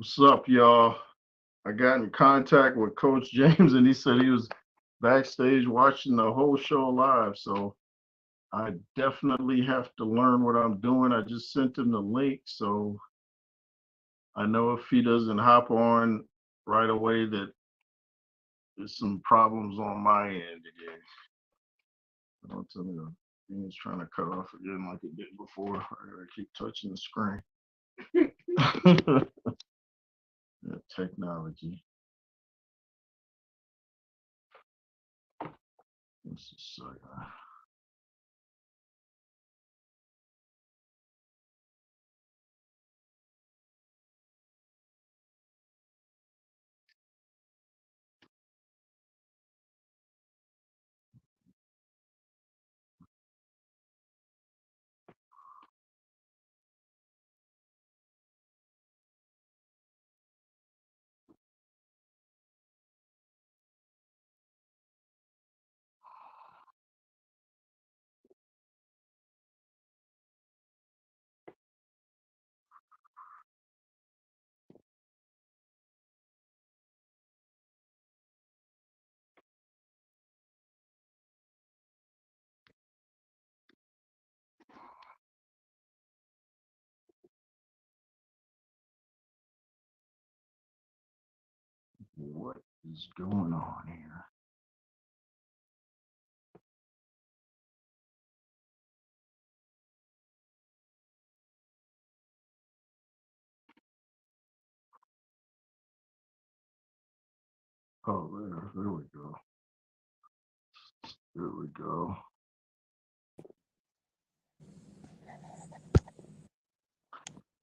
What's up, y'all? I got in contact with Coach James and he said he was backstage watching the whole show live. So I definitely have to learn what I'm doing. I just sent him the link. So I know if he doesn't hop on right away, that there's some problems on my end again. Don't tell me the thing is trying to cut off again like it did before. I gotta keep touching the screen. Yeah, technology. Just a second. What is going on here? Oh, there we go. There we go.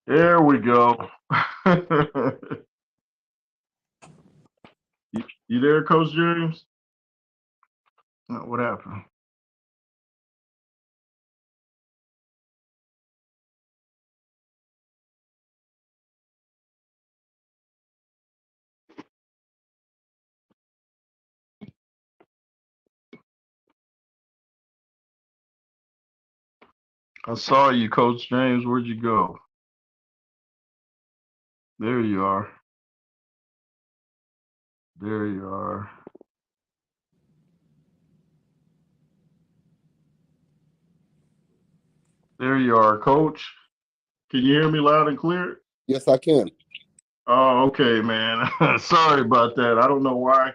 There we go. you there, Coach James? What happened? I saw you, Coach James. Where'd you go? There you are. There you are. There you are, Coach. Can you hear me loud and clear? Yes, I can. Oh, okay, man. Sorry about that. I don't know why.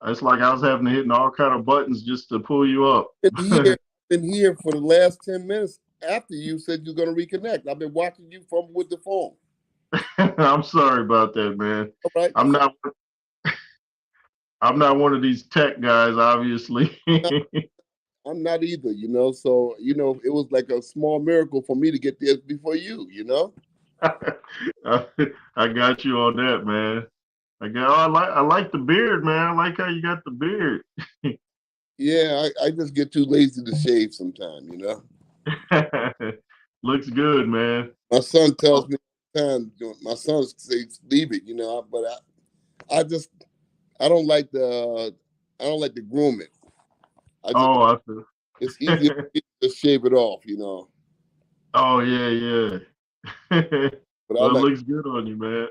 It's like I was having to hit all kind of buttons just to pull you up. Been here for the last 10 minutes after you said you're going to reconnect. I've been watching you from with the phone. I'm sorry about that, man. All right. I'm not one of these tech guys, obviously. I'm not either, So, it was like a small miracle for me to get there before you. I got you on that, man. I like the beard, man. I like how you got the beard. Yeah, I just get too lazy to shave sometime. Looks good, man. My son tells me all the time, my son says leave it, but I don't like the grooming. I feel. It's easier to shave it off. Oh yeah, yeah. But I Well, it like looks good on you, man.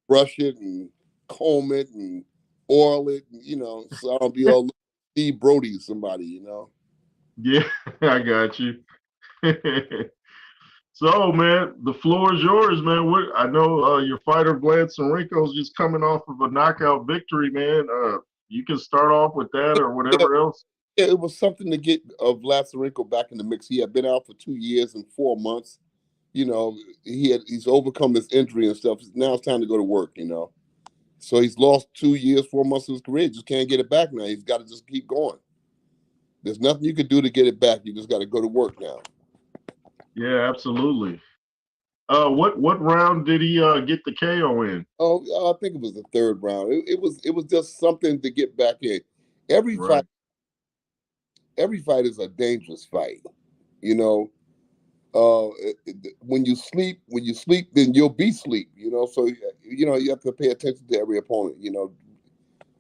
brush it and comb it and oil it, so I don't be all Steve Brody somebody. Yeah, I got you. So, man, the floor is yours, man. I know your fighter Vlad Sarenko's just coming off of a knockout victory, man. You can start off with that or Yeah, whatever else. yeah, it was something to get Vlad Sarenko back in the mix. He had been out for 2 years and 4 months. He's overcome his injury and stuff. Now it's time to go to work. So he's lost 2 years, 4 months of his career. Just can't get it back now. He's got to just keep going. There's nothing you can do to get it back. You just got to go to work now. Yeah, absolutely. What round did he get the KO in? Oh, I think it was the third round. It was just something to get back in. Every Right. fight, every fight is a dangerous fight. You know, when you sleep, then you'll be sleep. So you have to pay attention to every opponent.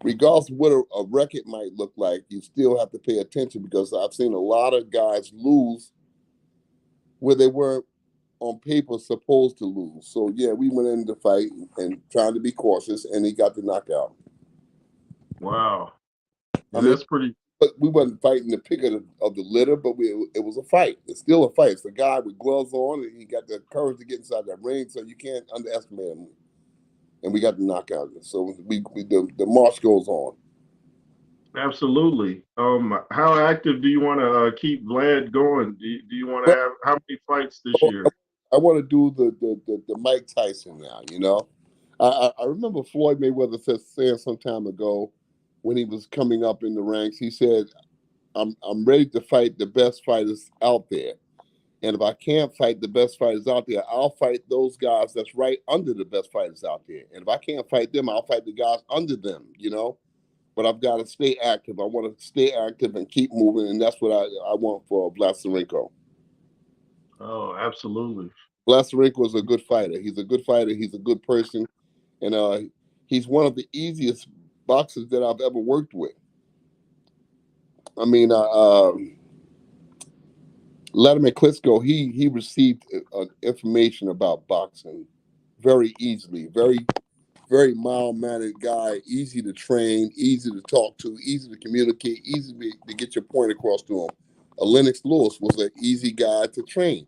Regardless of what a record might look like, you still have to pay attention because I've seen a lot of guys lose where they were on paper supposed to lose. So yeah, we went in the fight and trying to be cautious, and he got the knockout. Wow. I Yeah, mean, that's pretty. but we wasn't fighting the pick of the litter, but it was a fight. It's still a fight. It's a guy with gloves on, and he got the courage to get inside that ring, so you can't underestimate him. And we got the knockout. So the march goes on. Absolutely. How active do you want to keep Vlad going? Do you want to Well, have how many fights this year? I want to do the Mike Tyson now. You know, I remember Floyd Mayweather saying some time ago when he was coming up in the ranks. He said, I'm ready to fight the best fighters out there. And if I can't fight the best fighters out there, I'll fight those guys that's right under the best fighters out there. And if I can't fight them, I'll fight the guys under them, you know? But I've got to stay active. I want to stay active and keep moving. And that's what I want for Blasterenko. Oh, absolutely. Blasterenko is a good fighter. He's a good fighter. He's a good person. And he's one of the easiest boxers that I've ever worked with. I mean, Vladimir Klitschko, he received information about boxing very easily. Very mild mannered guy, easy to train, easy to talk to, easy to communicate, easy to get your point across to him. Lennox Lewis was an easy guy to train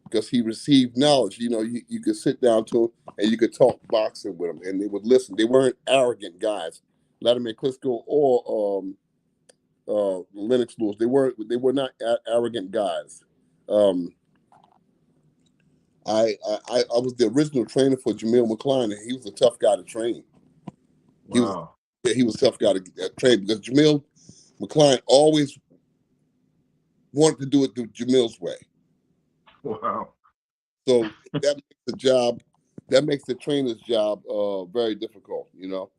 because he received knowledge. You know, you could sit down to him and you could talk boxing with him, and they would listen. They weren't arrogant guys. Vladimir Klitschko or Lennox Lewis, they were not arrogant guys. Um, I was the original trainer for Jamil McCline, and he was a tough guy to train. He was Wow. yeah, he was a tough guy to train because Jamil McCline always wanted to do it the Jamil's way. Wow. So that makes the job, that makes the trainer's job very difficult. You know,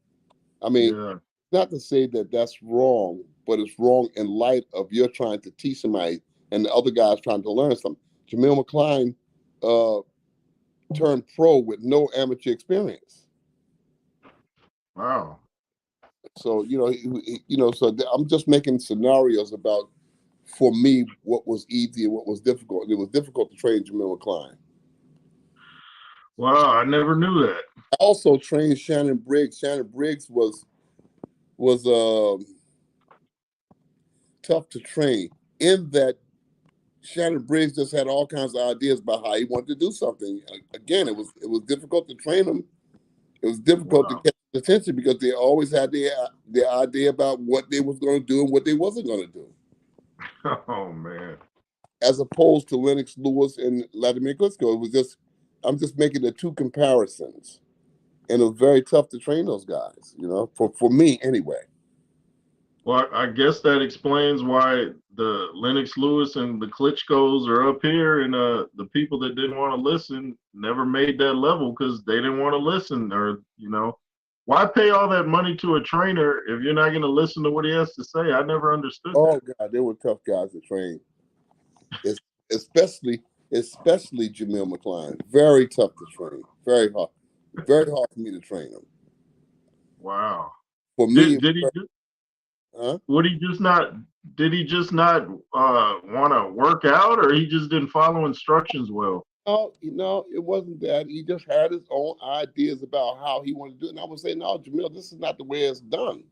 I mean, Yeah. not to say that that's wrong, but it's wrong in light of you're trying to teach somebody and the other guy's trying to learn something. Jamil McCline uh, turned pro with no amateur experience. Wow. So so I'm just making scenarios about for me what was easy and what was difficult. It was difficult to train Jamil McCline. Wow. I never knew that. I also trained Shannon Briggs. Shannon Briggs was tough to train in that Shannon Briggs just had all kinds of ideas about how he wanted to do something. Again, it was difficult to train him. It was difficult to Wow. catch his attention because they always had their idea about what they was going to do and what they wasn't going to do. Oh man. As opposed to Lennox Lewis and Vladimir Klitschko, I'm just making the two comparisons, and it was very tough to train those guys. You know, for me anyway. Well, I guess that explains why the Lennox Lewis and the Klitschko's are up here, and the people that didn't want to listen never made that level because they didn't want to listen, or why pay all that money to a trainer if you're not going to listen to what he has to say? I never understood Oh that. God, they were tough guys to train. It's, especially Jamil McCline. Very tough to train. Very hard for me to train him. Wow. For me, Did did he just huh? would he just not did he just not want to work out, or he just didn't follow instructions well? No, it wasn't that. He just had his own ideas about how he wanted to do it. And I would say, no, Jamil, this is not the way it's done.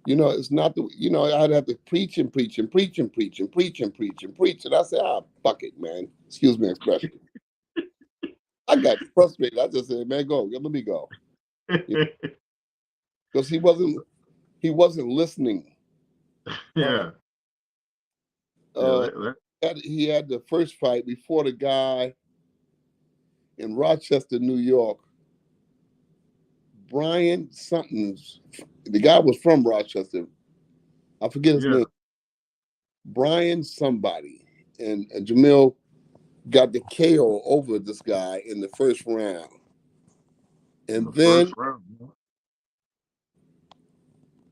It's not I'd have to preach and preach and preach and preach and preach and preach and preach. And I said, fuck it, man. Excuse me expression. I got frustrated. I just said, man, go, let me go. Because he wasn't listening. Uh, Yeah. Yeah. uh, he had the first fight before the guy in Rochester, New York, Brian something's. The guy was from Rochester. I forget his Yeah. name. Brian somebody. And Jamil got the KO over this guy in the first round. In And the first then round.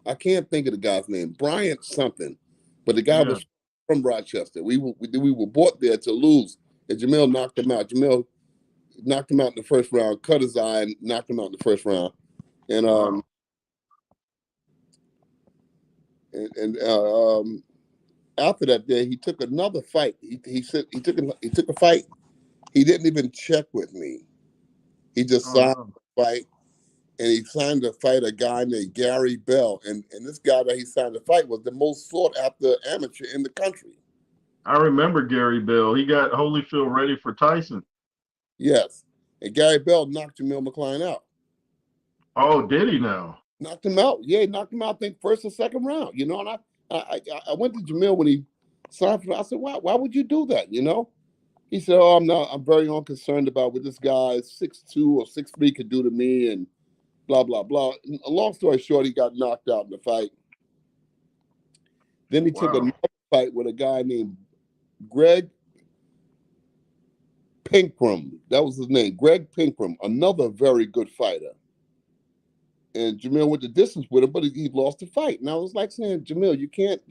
I can't think of the guy's name, Bryant something, but the guy Yeah. was from Rochester. We were brought there to lose, and Jamil knocked him out. Jamil knocked him out in the first round, cut his eye, and knocked him out in the first round. And Wow. after that day, he took another fight. He said he took a fight. He didn't even check with me. He just Oh signed no. the fight, and he signed to fight a guy named Gary Bell. And this guy that he signed to fight was the most sought after amateur in the country. I remember Gary Bell. He got Holyfield ready for Tyson. Yes. And Gary Bell knocked Jamil McCline out. Oh, did he now? Knocked him out. Yeah, he knocked him out, I think, first or second round. And I went to Jamil when he signed for. I said, why would you do that? He said, "Oh, I'm very unconcerned about what this guy 6'2" or 6'3" could do to me," and blah blah blah. And a long story short, he got knocked out in the fight. Then he took Wow. another fight with a guy named Greg Pinkram. That was his name, Greg Pinkram, another very good fighter. And Jamil went the distance with him, but he lost the fight. And I was like saying, Jamil, you can't,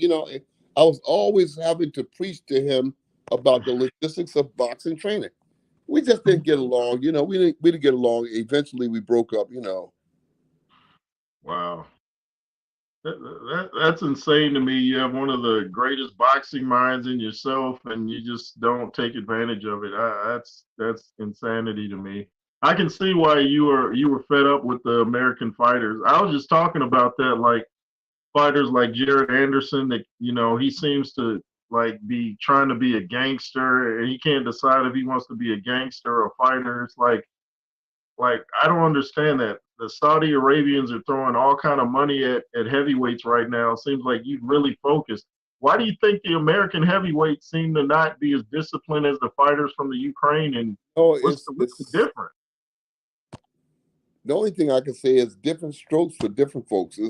I was always having to preach to him about the logistics of boxing training. We just didn't get along, we didn't get along. Eventually we broke up. Wow. That's insane to me. You have one of the greatest boxing minds in yourself, and you just don't take advantage of it. That's insanity to me. I can see why you were fed up with the American fighters. I was just talking about that, like fighters like Jared Anderson. That he seems to like be trying to be a gangster, and he can't decide if he wants to be a gangster or a fighter. It's like I don't understand that. The Saudi Arabians are throwing all kind of money at heavyweights right now. It seems like you really focused. Why do you think the American heavyweights seem to not be as disciplined as the fighters from the Ukraine? And Oh, what's the it's difference? the only thing I can say is different strokes for different folks.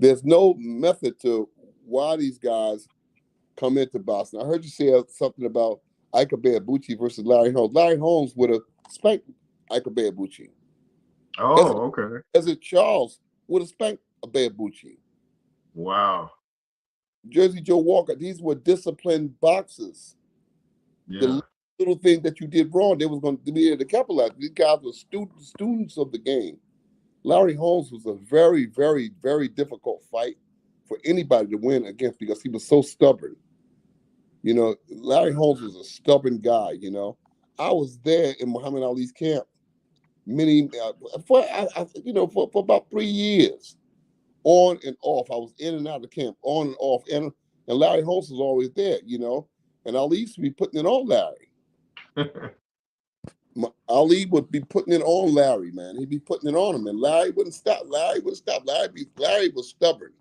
There's no method to why these guys come into boxing. I heard you say something about Ike Abuchi versus Larry Holmes. Larry Holmes would have spanked Ike Abuchi. Oh, okay. As it Charles would have spanked Abuchi. Wow. Jersey Joe Walker. These were disciplined boxers. Yeah. The little thing that you did wrong, they was going to be able to capitalize. These guys were students of the game. Larry Holmes was a very, very, very difficult fight for anybody to win against because he was so stubborn. Larry Holmes was a stubborn guy. I was there in Muhammad Ali's camp for about 3 years, on and off. I was in and out of the camp, on and off, and Larry Holmes was always there. And Ali used to be putting it on Larry. Ali would be putting it on Larry, man. He'd be putting it on him, and Larry wouldn't stop. Larry was stubborn.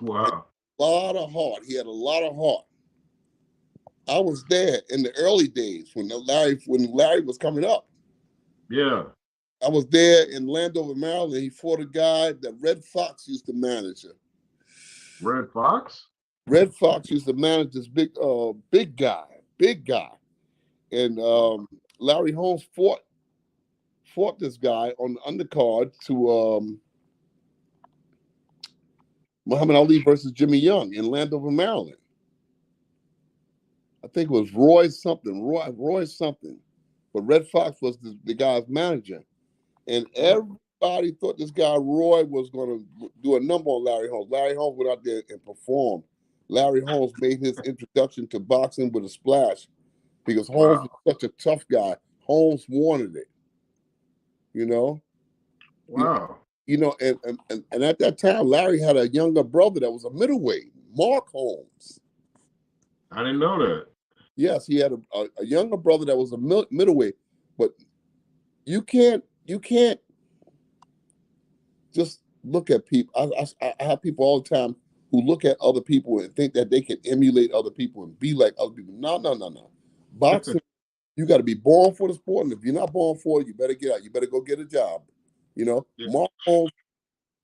Wow. A lot of heart. He had a lot of heart. I was there in the early days when Larry was coming up. Yeah. I was there in Landover, Maryland. He fought a guy that Red Fox used to manage him. Red Fox? Red Fox used to manage this big guy, and Larry Holmes fought this guy on the undercard to Muhammad Ali versus Jimmy Young in Landover, Maryland. I think it was Roy something, but Red Fox was the guy's manager, and everybody thought this guy Roy was going to do a number on Larry Holmes. Larry Holmes went out there and performed. Larry Holmes made his introduction to boxing with a splash because Holmes Wow. was such a tough guy. Holmes wanted it, you know. Wow. And at that time, Larry had a younger brother that was a middleweight, Mark Holmes. I didn't know that. Yes, he had a younger brother that was a middleweight, but you can't just look at people. I have people all the time who look at other people and think that they can emulate other people and be like other people. No, no, no, no. Boxing, you got to be born for the sport, and if you're not born for it, you better get out. You better go get a job. Yeah.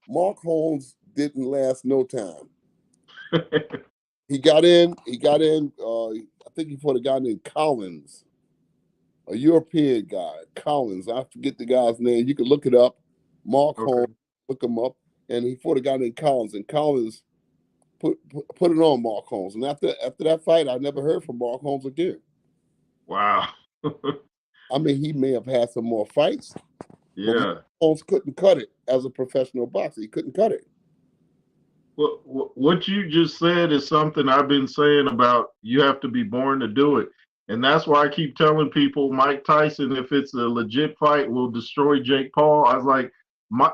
Mark Holmes didn't last no time. He got in. I think he fought a guy named Collins, a European guy. Collins. I forget the guy's name. You can look it up. Mark Okay. Holmes. Look him up. And he fought a guy named Collins. And Collins put it on Mark Holmes. And after that fight, I never heard from Mark Holmes again. Wow. I mean, he may have had some more fights, but Mark Yeah. Holmes couldn't cut it as a professional boxer. He couldn't cut it. What you just said is something I've been saying about you have to be born to do it. And that's why I keep telling people Mike Tyson, if it's a legit fight, will destroy Jake Paul. I was like,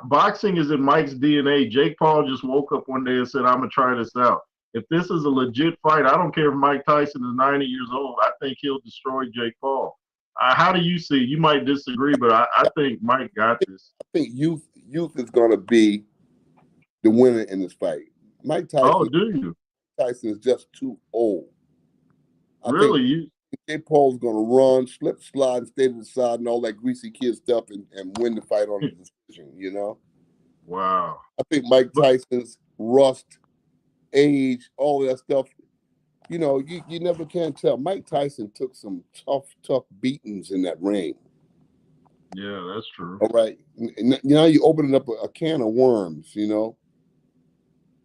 boxing is in Mike's DNA. Jake Paul just woke up one day and said, I'm going to try this out. If this is a legit fight, I don't care if Mike Tyson is 90 years old. I think he'll destroy Jake Paul. How do you see? You might disagree, but I think Mike got this. I think youth is going to be the winner in this fight. Mike Oh, Tyson do you? Tyson is just too old. I think Really? You? Jake Paul's going to run, slip, slide, and stay to the side, and all that greasy kid stuff, and win the fight on a decision. You know, Wow. I think Mike But Tyson's rust, age, all of that stuff. You know, you never can tell. Mike Tyson took some tough beatings in that ring. yeah, that's true. All right, now you're opening up a can of worms. You know,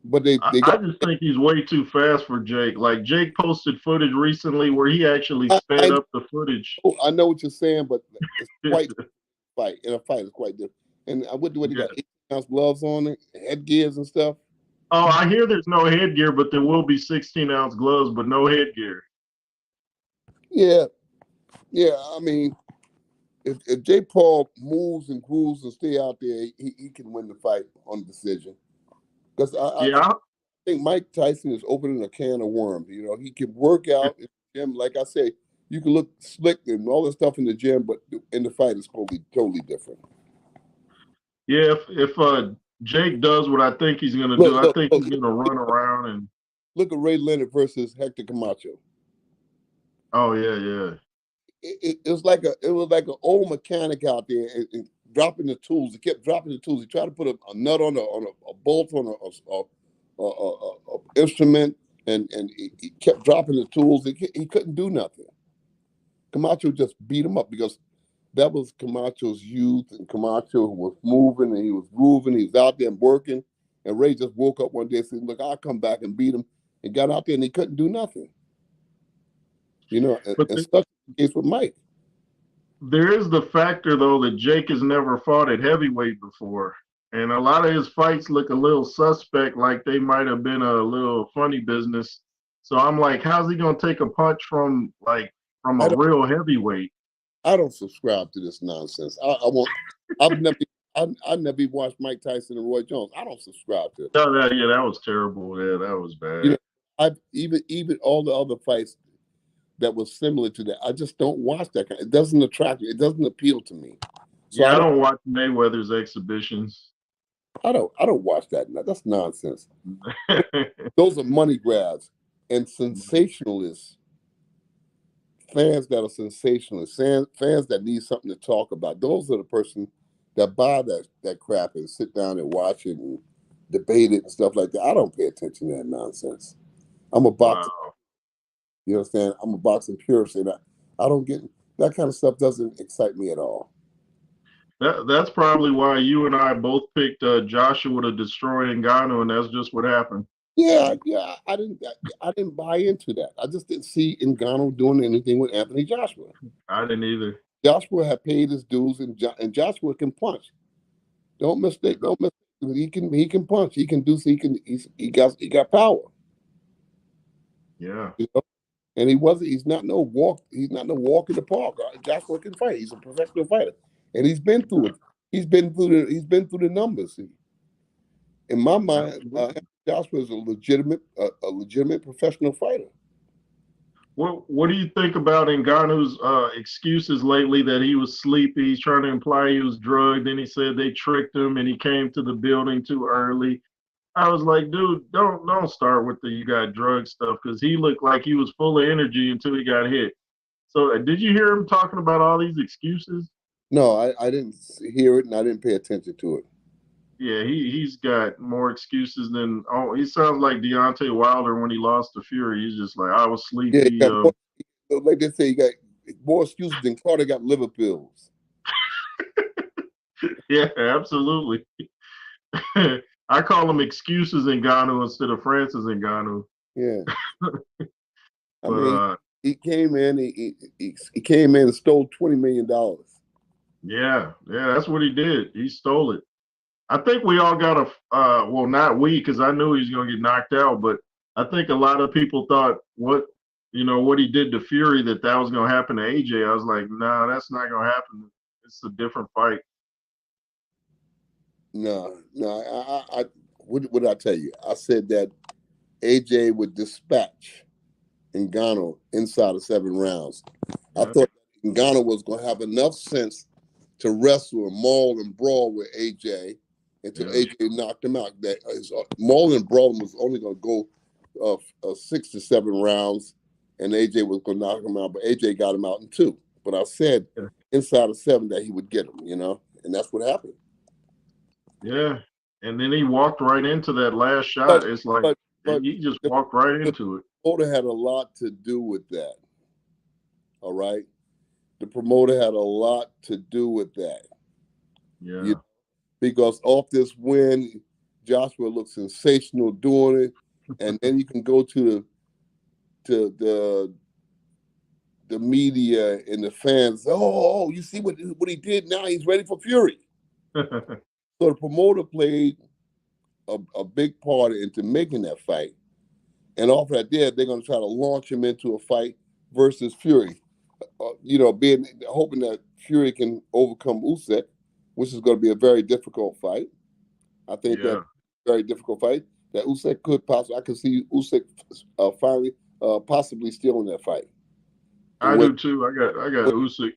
but they I got. just think he's way too fast for Jake. Like Jake posted footage recently where he actually sped I up the footage. I know what you're saying, but it's quite fight. In a fight, it's quite different. And what he Yeah. got 18-ounce gloves on it, headgears and stuff. Oh, I hear there's no headgear, but there will be 16-ounce gloves, but no headgear. Yeah, yeah. I mean, if Jake Paul moves and grooves and stay out there, he can win the fight on decision. Because I Yeah, think Mike Tyson is opening a can of worms. You know, he can work out in the gym. Like I say, you can look slick and all this stuff in the gym, but in the fight, it's totally different. yeah. If Jake does what I think he's gonna do, Look, I look, think look, he's gonna run around and. look at Ray Leonard versus Hector Camacho. Oh yeah, yeah. It was like an old mechanic out there and dropping the tools. He kept dropping the tools. He tried to put a nut on a bolt on a instrument, and he kept dropping the tools. He couldn't do nothing. Camacho just beat him up because that was Camacho's youth, and Camacho was moving and he was grooving. He was out there and working. And Ray just woke up one day and said, "Look, I'll come back and beat him." And got out there and he couldn't do nothing. You know, But and such the case with Mike. there is the factor though that Jake has never fought at heavyweight before. And a lot of his fights look a little suspect, like they might have been a little funny business. So I'm like, how's he gonna take a punch from I a don't real heavyweight? I don't subscribe to this nonsense. I won't. I've never. I never watched Mike Tyson and Roy Jones. I don't subscribe to it. No, yeah, that was terrible. Yeah, that was You know, bad. I've even all the other fights that was similar to that. I just don't watch that kind. It doesn't attract me. It doesn't appeal to me. So Yeah, I don't watch Mayweather's exhibitions. I don't watch that. That's nonsense. Those are money grabs and sensationalists. Fans that are sensationalists, fans that need something to talk about. Those are the person that buy that crap and sit down and watch it and debate it and stuff like that. I don't pay attention to that nonsense. I'm a boxer. Wow. You understand? I'm a boxing purist, and I don't get that kind of stuff. Doesn't excite me at all. That's probably why you and I both picked Joshua to destroy Ngannou, and that's just what happened. Yeah. I didn't buy into that. I just didn't see Ngannou doing anything with Anthony Joshua. I didn't either. Joshua had paid his dues, and Joshua can punch. Don't mistake. Don't mistake. He can punch. He can do. He got power. Yeah. You know? And he wasn't. He's not no walk. He's not no walk in the park. Joshua can fight. He's a professional fighter, and he's been through it. He's been through the numbers. In my mind, Absolutely. Joshua is a legitimate professional fighter. What do you think about Ngannou's excuses lately that he was sleepy? He's trying to imply he was drugged. Then he said they tricked him and he came to the building too early. I was like, dude, don't start with the you got drug stuff because he looked like he was full of energy until he got hit. So did you hear him talking about all these excuses? No, I didn't hear it, and I didn't pay attention to it. Yeah, he's got more excuses than he sounds like Deontay Wilder when he lost to Fury. He's just like I was Yeah, he sleepy. got more, like they say, he got more excuses than Carter got liver pills. Yeah, absolutely. I call them excuses Ngannou instead of Francis Ngannou. Yeah, I But mean, he came in. He came in and stole $20 million. yeah, that's what he did. He stole it. I think we all got a well, not we, because I knew he was gonna get knocked out, but I think a lot of people thought what he did to Fury, that was going to happen to AJ. I was like, nah, that's not going to happen. It's a different fight. No, no. What did I tell you? I said that AJ would dispatch Ngannou inside of 7 rounds. I Yeah, thought Ngannou was going to have enough sense to wrestle and maul and brawl with AJ until yeah, AJ knocked him out. That his maul and brawl was only going to go 6 to 7 rounds, and AJ was going to knock him out. But AJ got him out in 2. But I said yeah. inside of 7 that he would get him, and that's what happened. Yeah. And then he walked right into that last But shot. It's like, but but he just the, walked right the into it. promoter had a lot to do with that. All right, the promoter had a lot to do with that. You Yeah, Because off this win, Joshua looks sensational doing it, and then you can go to the media and the fans. Oh, you see what he did now? He's ready for Fury. So the promoter played a big part into making that fight, and off that there, they're going to try to launch him into a fight versus Fury. Being hoping that Fury can overcome Usyk, which is going to be a very difficult fight. I think that yeah. very difficult fight that Usyk could possibly. I could see Usyk finally possibly stealing that fight and I win. do too. I got win, Usyk.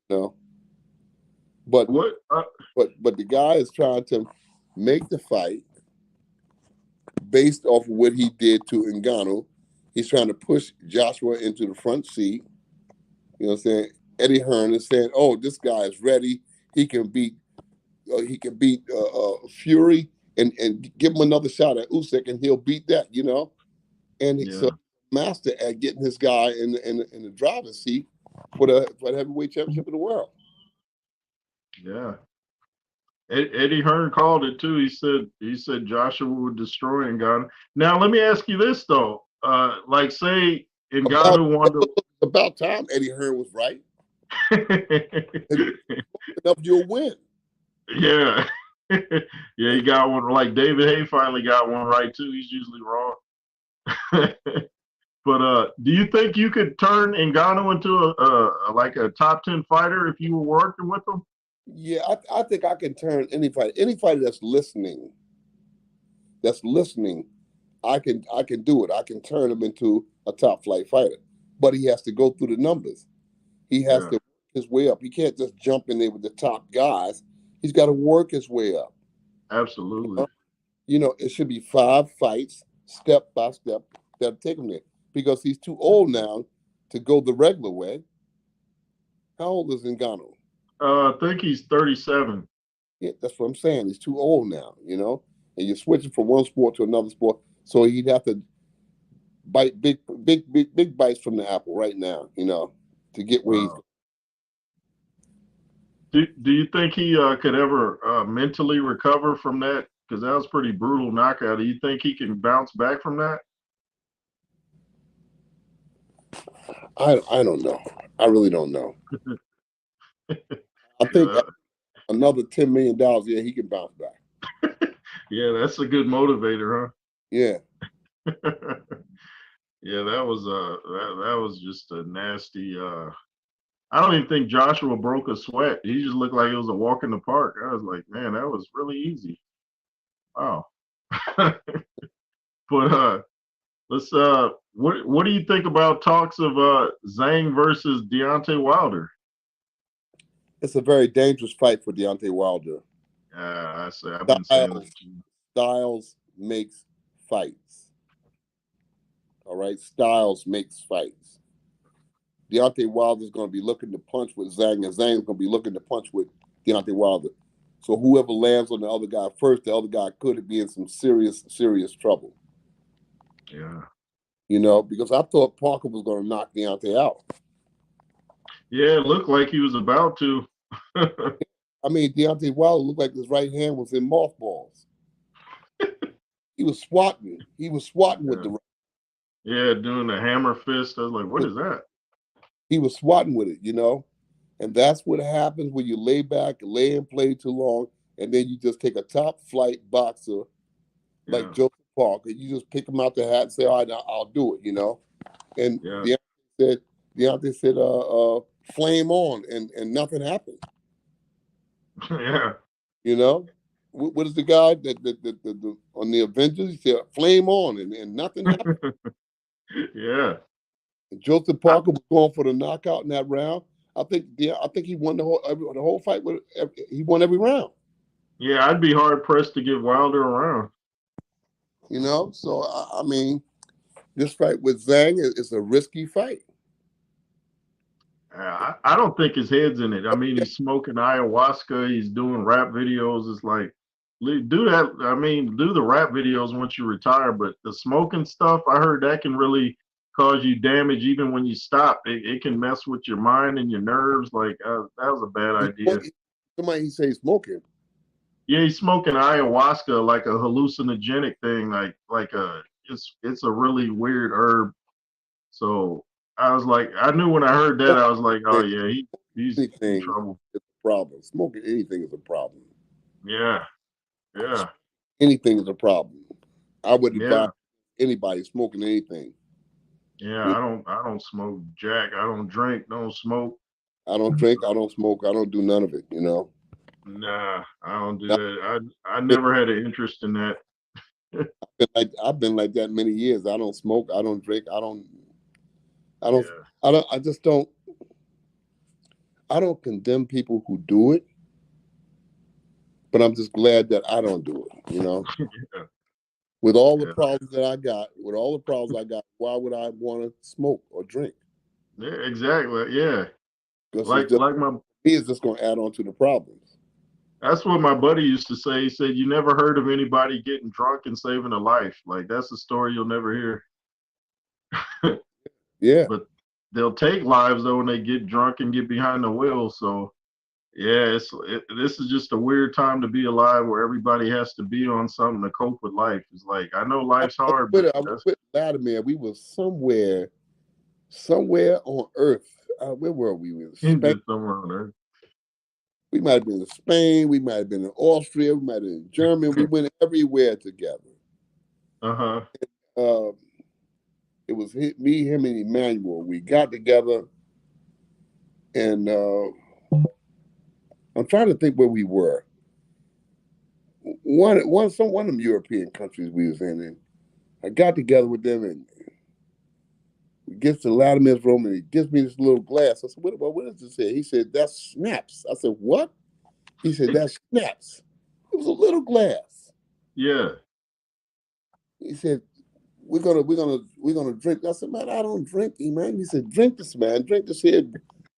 You know, but What? but the guy is trying to make the fight based off of what he did to Ngannou. He's trying to push Joshua into the front seat. You know what I'm saying? Eddie Hearn is saying, "Oh, this guy is ready. He can beat. Fury and give him another shot at Usyk, and he'll beat that." So Yeah, master at getting this guy in the driver's seat for the heavyweight championship of the world. yeah. Eddie Hearn called it too. He said Joshua would destroy Ngannou. Now let me ask you this though. Like say About Ngannou wanted about time Eddie Hearn was right. If to. you enough, you'll win. Yeah. Yeah, he got one. Like David Hay finally got one right too. He's usually wrong. But do you think you could turn Ngannou into like a top 10 fighter if you were working with him? Yeah, I think I can turn anybody that's listening. I can do it. I can turn him into a top flight fighter, but he has to go through the numbers. He has Yeah, to work his way up. He can't just jump in there with the top guys. He's got to work his way up. absolutely. It should be 5 fights, step by step, that'll take him there. Because he's too old now to go the regular way. How old is Ngannou? I think he's 37. Yeah, that's what I'm saying. He's too old now. And you're switching from one sport to another sport. So he'd have to bite big bites from the apple right now, to get where he's going. Wow. Do you think he could ever mentally recover from that? Because that was pretty brutal knockout. Do you think he can bounce back from that? I don't know. I really don't know. I think Yeah, another $10 million, yeah, he can bounce back. yeah, that's a good motivator, Yeah. huh? Yeah, that was just a nasty. I don't even think Joshua broke a sweat. He just looked like it was a walk in the park. I was like, man, that was really easy. Wow. But let's what do you think about talks of Zhang versus Deontay Wilder? It's a very dangerous fight for Deontay Wilder. I've been saying Styles, that too. Styles makes fights. All right, Styles makes fights. Deontay Wilder's going to be looking to punch with Zhang, and Zhang's going to be looking to punch with Deontay Wilder. So whoever lands on the other guy first, the other guy could be in some serious, serious trouble. Yeah. Because I thought Parker was going to knock Deontay out. Yeah, it looked like he was about to. I mean, Deontay Wilder looked like his right hand was in mothballs. He was swatting. He was swatting with Yeah. the right. Yeah, doing the hammer fist. I was like, what is that? He was swatting with it. And that's what happens when you lay back, lay and play too long, and then you just take a top flight boxer like Yeah. Joseph Parker. You just pick him out the hat and say, all right, now I'll do it. And Yeah. said, Deontay said, flame on, and nothing happened. Yeah. You know, what is the guy on the Avengers? He said, flame on, and nothing happened. Yeah. And Joseph I, Parker was going for the knockout in that round. I think he won the whole fight. He won every round. yeah, I'd be hard pressed to get Wilder around. You know, so I mean, this fight with Zhang is a risky fight. I don't think his head's in it. I mean, he's smoking ayahuasca. He's doing rap videos. It's like, do that. I mean, do the rap videos once you retire. But the smoking stuff, I heard that can really cause you damage even when you stop. It can mess with your mind and your nerves. Like, that was a bad idea. Somebody he say smoking. Yeah, he's smoking ayahuasca, like a hallucinogenic thing. It's a really weird herb. So I was like, I knew when I heard that, I was like, oh yeah, he's in Anything trouble. is a problem. Smoking anything is a problem. Yeah, yeah, Anything is a problem. I would advise yeah, anybody smoking anything. yeah. You I don't smoke jack. I don't drink. Don't smoke. I don't drink. I don't smoke. I don't do none of it. You know. Nah, I don't do I've that. I been, never had an interest in that. I've been like that many years. I don't smoke. I don't drink. I don't. Yeah, I just don't. I don't condemn people who do it, but I'm just glad that I don't do it. You know. yeah, With all the yeah, problems that I got, with all the problems I got, why would I want to smoke or drink? yeah. Exactly. Yeah, Because it's just like my me, it's just going to add on to the problems. that's what my buddy used to say. He said, "You never heard of anybody getting drunk and saving a life. Like that's a story you'll never hear." Yeah. But they'll take lives though when they get drunk and get behind the wheel. So yeah, this is just a weird time to be alive where everybody has to be on something to cope with life. It's like I know life's hard, but I was that's with Vladimir. We were somewhere on Earth. Where were we? We were in Spain. just somewhere on earth. We might have been in Spain. We might have been in Austria. We might have been in Germany. We went everywhere together. Uh-huh. Uh, it was me, him, and Emmanuel. We got together, and I'm trying to think where we were. One of them European countries we was in, and I got together with them, and we get to Latimer's room, and he gives me this little glass. I said, what does this say? He said, that's schnapps. I said, what? He said, that's schnapps. It was a little glass. Yeah. He said, we're gonna drink. I said, man, I don't drink, man. He said, drink this, man. Drink this here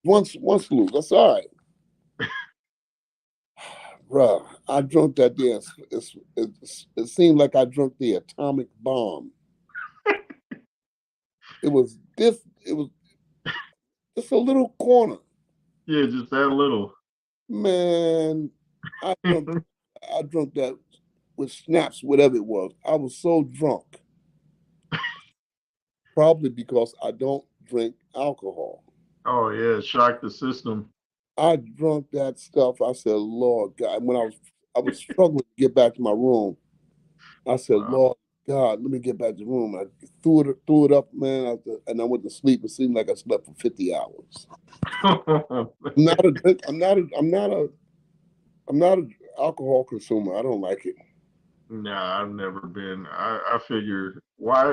one salute. That's all right. Bruh, I drunk that there. It seemed like I drunk the atomic bomb. It was this. It was just a little corner. Yeah, just that little. Man, I drunk. I drunk that with snaps, whatever it was. I was so drunk, probably because I don't drink alcohol. Oh yeah, shock the system. I drunk that stuff. I said, Lord God, when I was struggling to get back to my room. I said, Wow. Lord God, let me get back to the room. I threw it up, man, and I went to sleep. It seemed like I slept for 50 hours. I'm not a drink. I'm not an alcohol consumer. I don't like it. Nah, I've never been. I figured why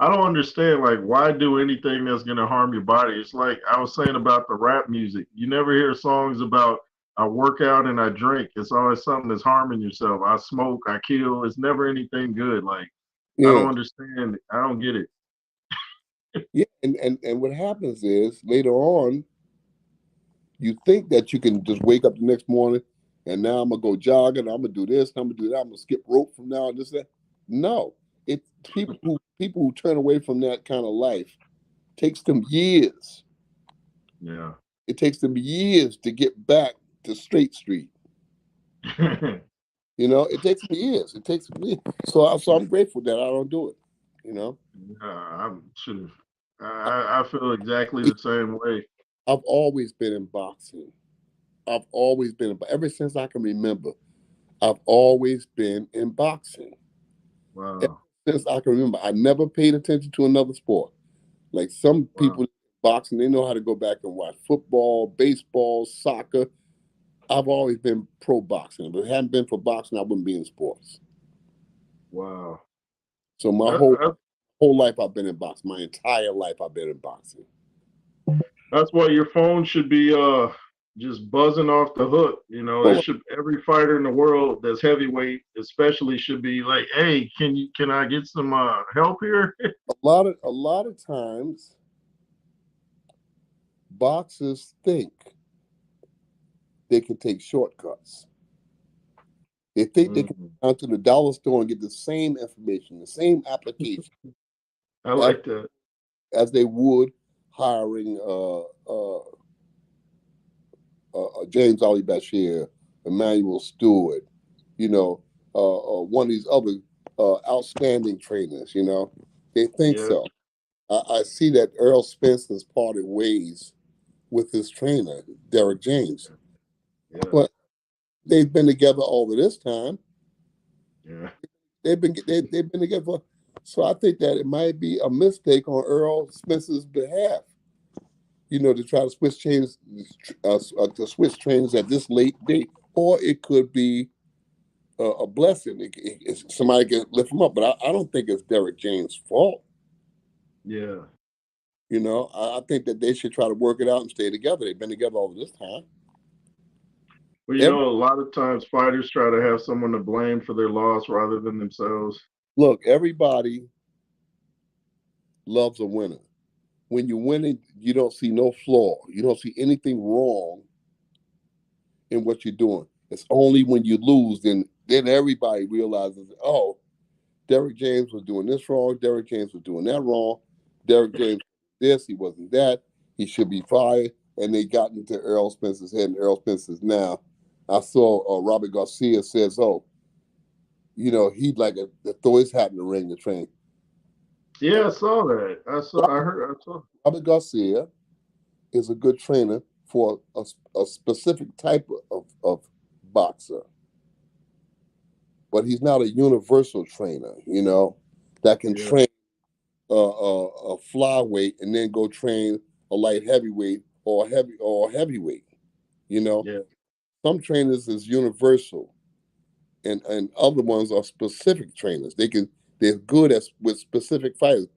I don't understand like why do anything that's gonna harm your body. It's like I was saying about the rap music. You never hear songs about I work out and I drink. It's always something that's harming yourself. I smoke, I kill. It's never anything good. Like I Yeah, don't understand. I don't get it. yeah. And what happens is later on, you think that you can just wake up the next morning and now I'm gonna go jogging. I'm gonna do this. I'm gonna do that. I'm gonna skip rope from now and this that. No, it's people who turn away from that kind of life takes them years. Yeah. It takes them years to get back to straight street. You know, it takes me years. It takes me so I'm grateful that I don't do it. You know, I should have. I feel exactly the same way. I've always been in boxing. I've always been ever since I can remember. I've always been in boxing. Ever Wow. since I can remember, I never paid attention to another sport. Like some Wow. people boxing, they know how to go back and watch football, baseball, soccer. I've always been pro boxing. If it hadn't been for boxing, I wouldn't be in sports. Wow. So my That, that, whole life I've been in boxing. My entire life I've been in boxing. that's why your phone should be just buzzing off the hook. You know, it Well, should every fighter in the world that's heavyweight, especially, should be like, hey, can I get some help here? a lot of times boxers think they can take shortcuts. They think they can Mhm. go down to the dollar store and get the same information, the same application I as, like that. as they would hiring James Ali Bashir, Emmanuel Stewart, one of these other outstanding trainers. They think Yeah, so. I see that Earl Spence has parted ways with his trainer, Derek James. yeah, But they've been together all of this time. yeah, They've been together. So I think that it might be a mistake on Earl Spence's behalf, to try to to switch trainers at this late date, or it could be a blessing. Somebody can lift him up, but I don't think it's Derek James' fault. yeah. I think that they should try to work it out and stay together. They've been together all this time. Well, Every a lot of times fighters try to have someone to blame for their loss rather than themselves. Look, everybody loves a winner. When you're winning, you don't see no flaw. You don't see anything wrong in what you're doing. It's only when you lose, then everybody realizes, oh, Derek James was doing this wrong. Derek James was doing that wrong. Derek James this, he wasn't that. He should be fired. And they got into Earl Spence's head, and Earl Spence's now. I saw Robert Garcia says, oh, he'd like to throw his hat in the ring to train. Yeah, I saw that. I Robert, heard. I saw. Robert Garcia is a good trainer for a specific type of boxer, but he's not a universal trainer, that can Yeah, train a flyweight and then go train a light heavyweight or a heavyweight. You know, yeah, some trainers is universal, and other ones are specific trainers. They're good at with specific fighters,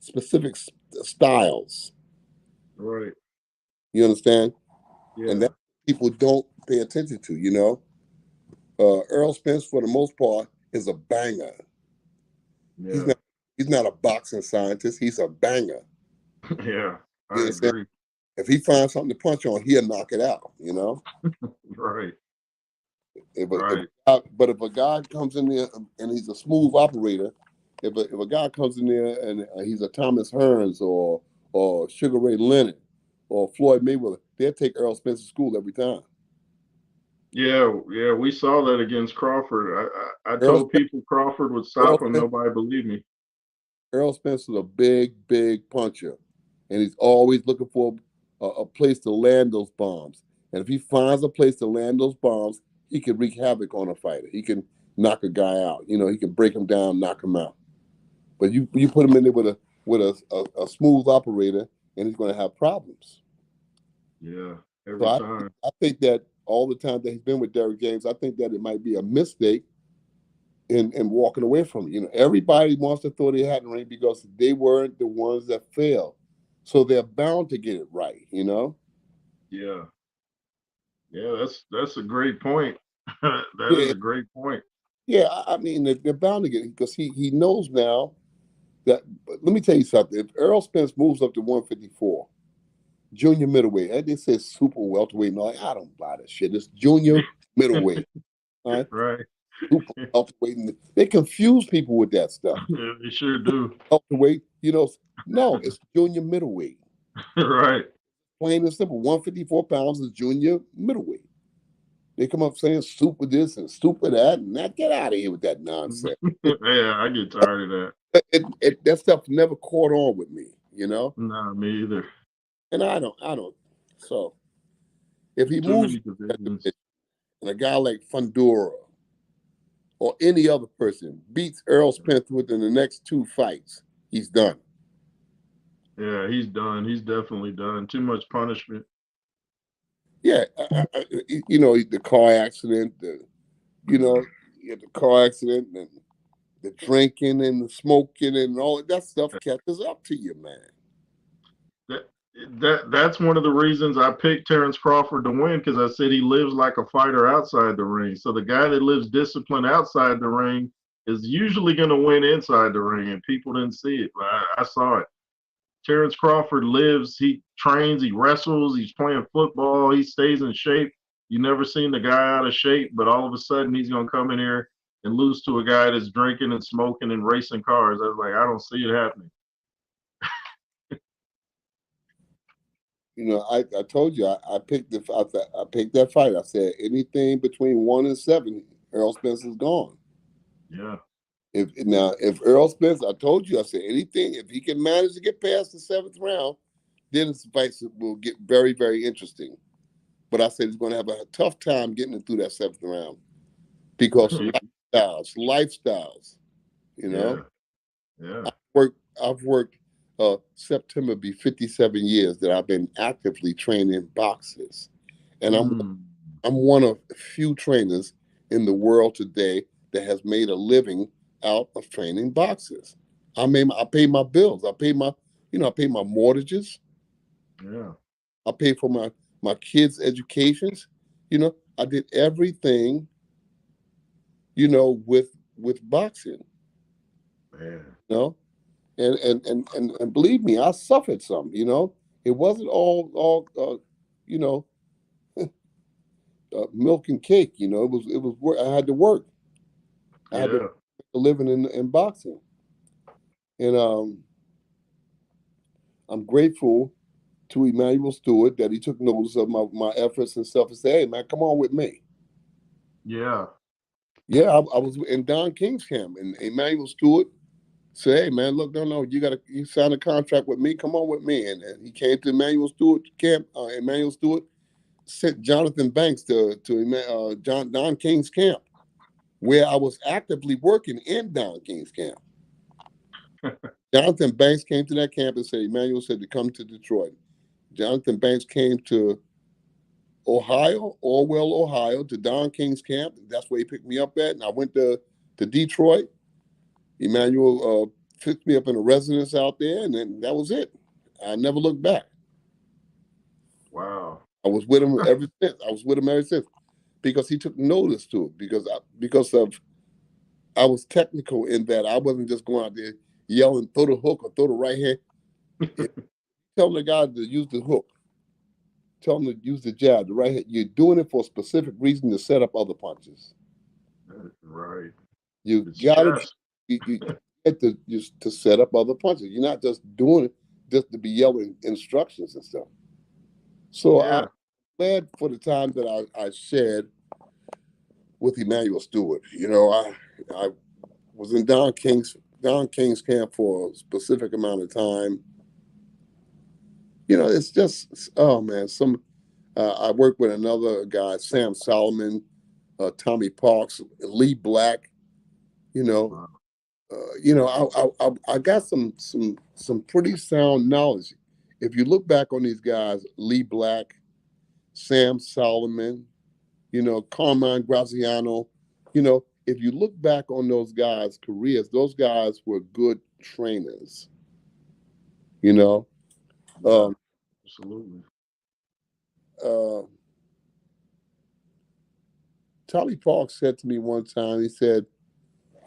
specific styles. right. You understand? And Yeah, that people don't pay attention to. Earl Spence, for the most part, is a banger. He's yeah, not. He's not a boxing scientist. He's a banger. yeah. You I understand? agree. If he finds something to punch on, he'll knock it out. Right, If right. but if a guy comes in there and he's a smooth operator, if a guy comes in there and he's a Thomas Hearns or Sugar Ray Leonard or Floyd Mayweather, they'll take Earl Spence to school every time. Yeah, yeah. We saw that against Crawford. I Earl told Spence, people Crawford would Earl stop him. Spence, Nobody believed me. Earl Spence is a big, big puncher, and he's always looking for a place to land those bombs. And if he finds a place to land those bombs, he can wreak havoc on a fighter. He can knock a guy out. He can break him down, knock him out. But you put him in there with a smooth operator, and he's going to have problems. Yeah, So every I time. I think that all the time that he's been with Derek James, I think that it might be a mistake in walking away from it. Everybody wants to throw their hat in the ring because they weren't the ones that failed, so they're bound to get it right. Yeah, yeah. That's a great point. That is Yeah, a great point. yeah. I mean, they're bound to get it because he knows now that. But let me tell you something. If Earl Spence moves up to 154. Junior middleweight. And they say super welterweight. No, I don't buy that shit. It's junior middleweight. All right. Right. Super welterweight. And they confuse people with that stuff. Yeah, they sure do. Welterweight, no, it's junior middleweight. Right. Plain and simple. 154 pounds is junior middleweight. They come up saying stupid this and stupid that and that. Get out of here with that nonsense. Yeah, I get tired of that. That stuff never caught on with me. Nah, me either. And I don't. So if he Too moves many divisions. and a guy like Fundora or any other person beats Earl Spence within the next two fights, he's done. Yeah, he's done. He's definitely done. Too much punishment. Yeah, the car accident, the car accident and the drinking and the smoking and all of that stuff catches up to you, man. That that's one of the reasons I picked Terrence Crawford to win because I said he lives like a fighter outside the ring. So the guy that lives disciplined outside the ring is usually going to win inside the ring, and people didn't see it. But I saw it. Terrence Crawford lives. He trains. He wrestles. He's playing football. He stays in shape. You never seen the guy out of shape, but all of a sudden he's going to come in here and lose to a guy that's drinking and smoking and racing cars. I was like, I don't see it happening. I told you I picked I picked that fight. I said anything between 1 and 7, Earl Spencer's gone. Yeah. If Earl Spence, I told you, I said anything if he can manage to get past the 7th round, then this fight will get very, very interesting. But I said he's going to have a tough time getting it through that 7th round because lifestyles. You know, Yeah. Yeah. I've worked. September be 57 years that I've been actively training boxers, and Mm. I'm one of few trainers in the world today that has made a living out of training boxers. I pay my bills. I pay my mortgages. Yeah. I pay for my kids' educations. I did everything, with boxing. Man. You know, and believe me, I suffered some. It wasn't all you know milk and cake. It was work. I had to work. I had to Yeah. make a living in boxing, and I'm grateful to Emmanuel Stewart that he took notice of my efforts and stuff and said, "Hey, man, come on with me." Yeah. Yeah, I was in Don King's camp, and Emmanuel Stewart said, "Hey, man, look, no, you sign a contract with me. Come on with me." And he came to Emmanuel Stewart camp. Emmanuel Stewart sent Jonathan Banks to Don King's camp, where I was actively working in Don King's camp. Jonathan Banks came to that camp and said, Emmanuel said to come to Detroit. Jonathan Banks came to Ohio, Orwell, Ohio, to Don King's camp. That's where he picked me up at. And I went to Detroit. Emmanuel picked me up in a residence out there, and then that was it. I never looked back. Wow. I was with him ever since. I was with him ever since because he took notice to it because I was technical in that I wasn't just going out there yelling, throw the hook or throw the right hand. Telling the guy to use the hook, tell him to use the jab, the right hand. You're doing it for a specific reason to set up other punches. Right. You It's got to chess. you get to just to set up other punches. You're not just doing it just to be yelling instructions and stuff. So I'm Yeah. glad for the time that I shared with Emmanuel Stewart. I was in Don King's camp for a specific amount of time. It's just oh man, I worked with another guy, Sam Solomon, Tommy Parks, Lee Black. You know, Wow. I got some pretty sound knowledge. If you look back on these guys, Lee Black, Sam Solomon, Carmine Graziano, if you look back on those guys' careers, those guys were good trainers. You know, Yeah. um, Absolutely. uh, Tommy Parks said to me one time, he said,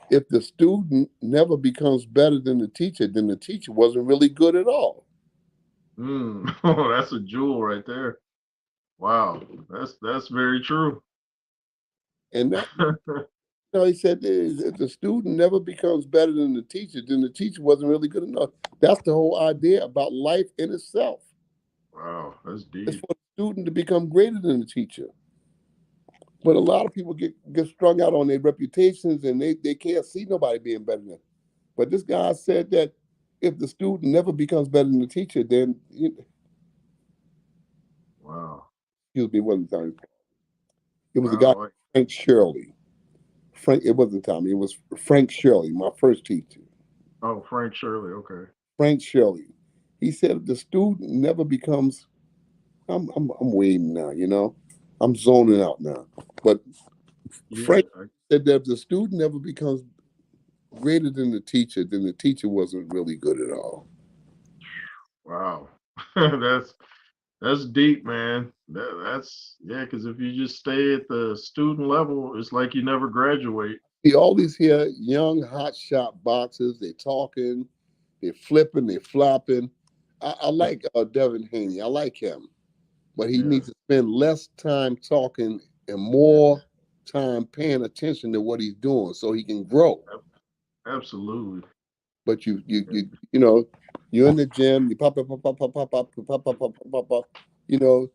if the student never becomes better than the teacher, then the teacher wasn't really good at all. Mm. Oh, that's a jewel right there. Wow. That's very true. And he said, if the student never becomes better than the teacher, then the teacher wasn't really good enough. That's the whole idea about life in itself. Wow. That's It's deep. for the student to become greater than the teacher. But a lot of people get strung out on their reputations and they can't see nobody being better than them. But this guy said that if the student never becomes better than the teacher, then, Wow. excuse me, it wasn't Tommy. It was a guy, Wow. Like, Frank Shirley. It wasn't Tommy, it was Frank Shirley, my first teacher. oh, Frank Shirley. Okay. Frank Shirley. He said the student never becomes. I'm waiting now. I'm zoning out now. But Yeah. Frank said that if the student never becomes greater than the teacher, then the teacher wasn't really good at all. Wow. That's deep, man. That's yeah, because if you just stay at the student level, it's like you never graduate. See, all these here young hotshot boxers, they talking, they're flipping, they're flopping. I like Devin Haney. I like him, but he Yeah, needs to spend less time talking and more time paying attention to what he's doing so he can grow. absolutely. But you're in the gym, you pop up, pop up, pop up, pop up, pop up, pop up, pop up. You know,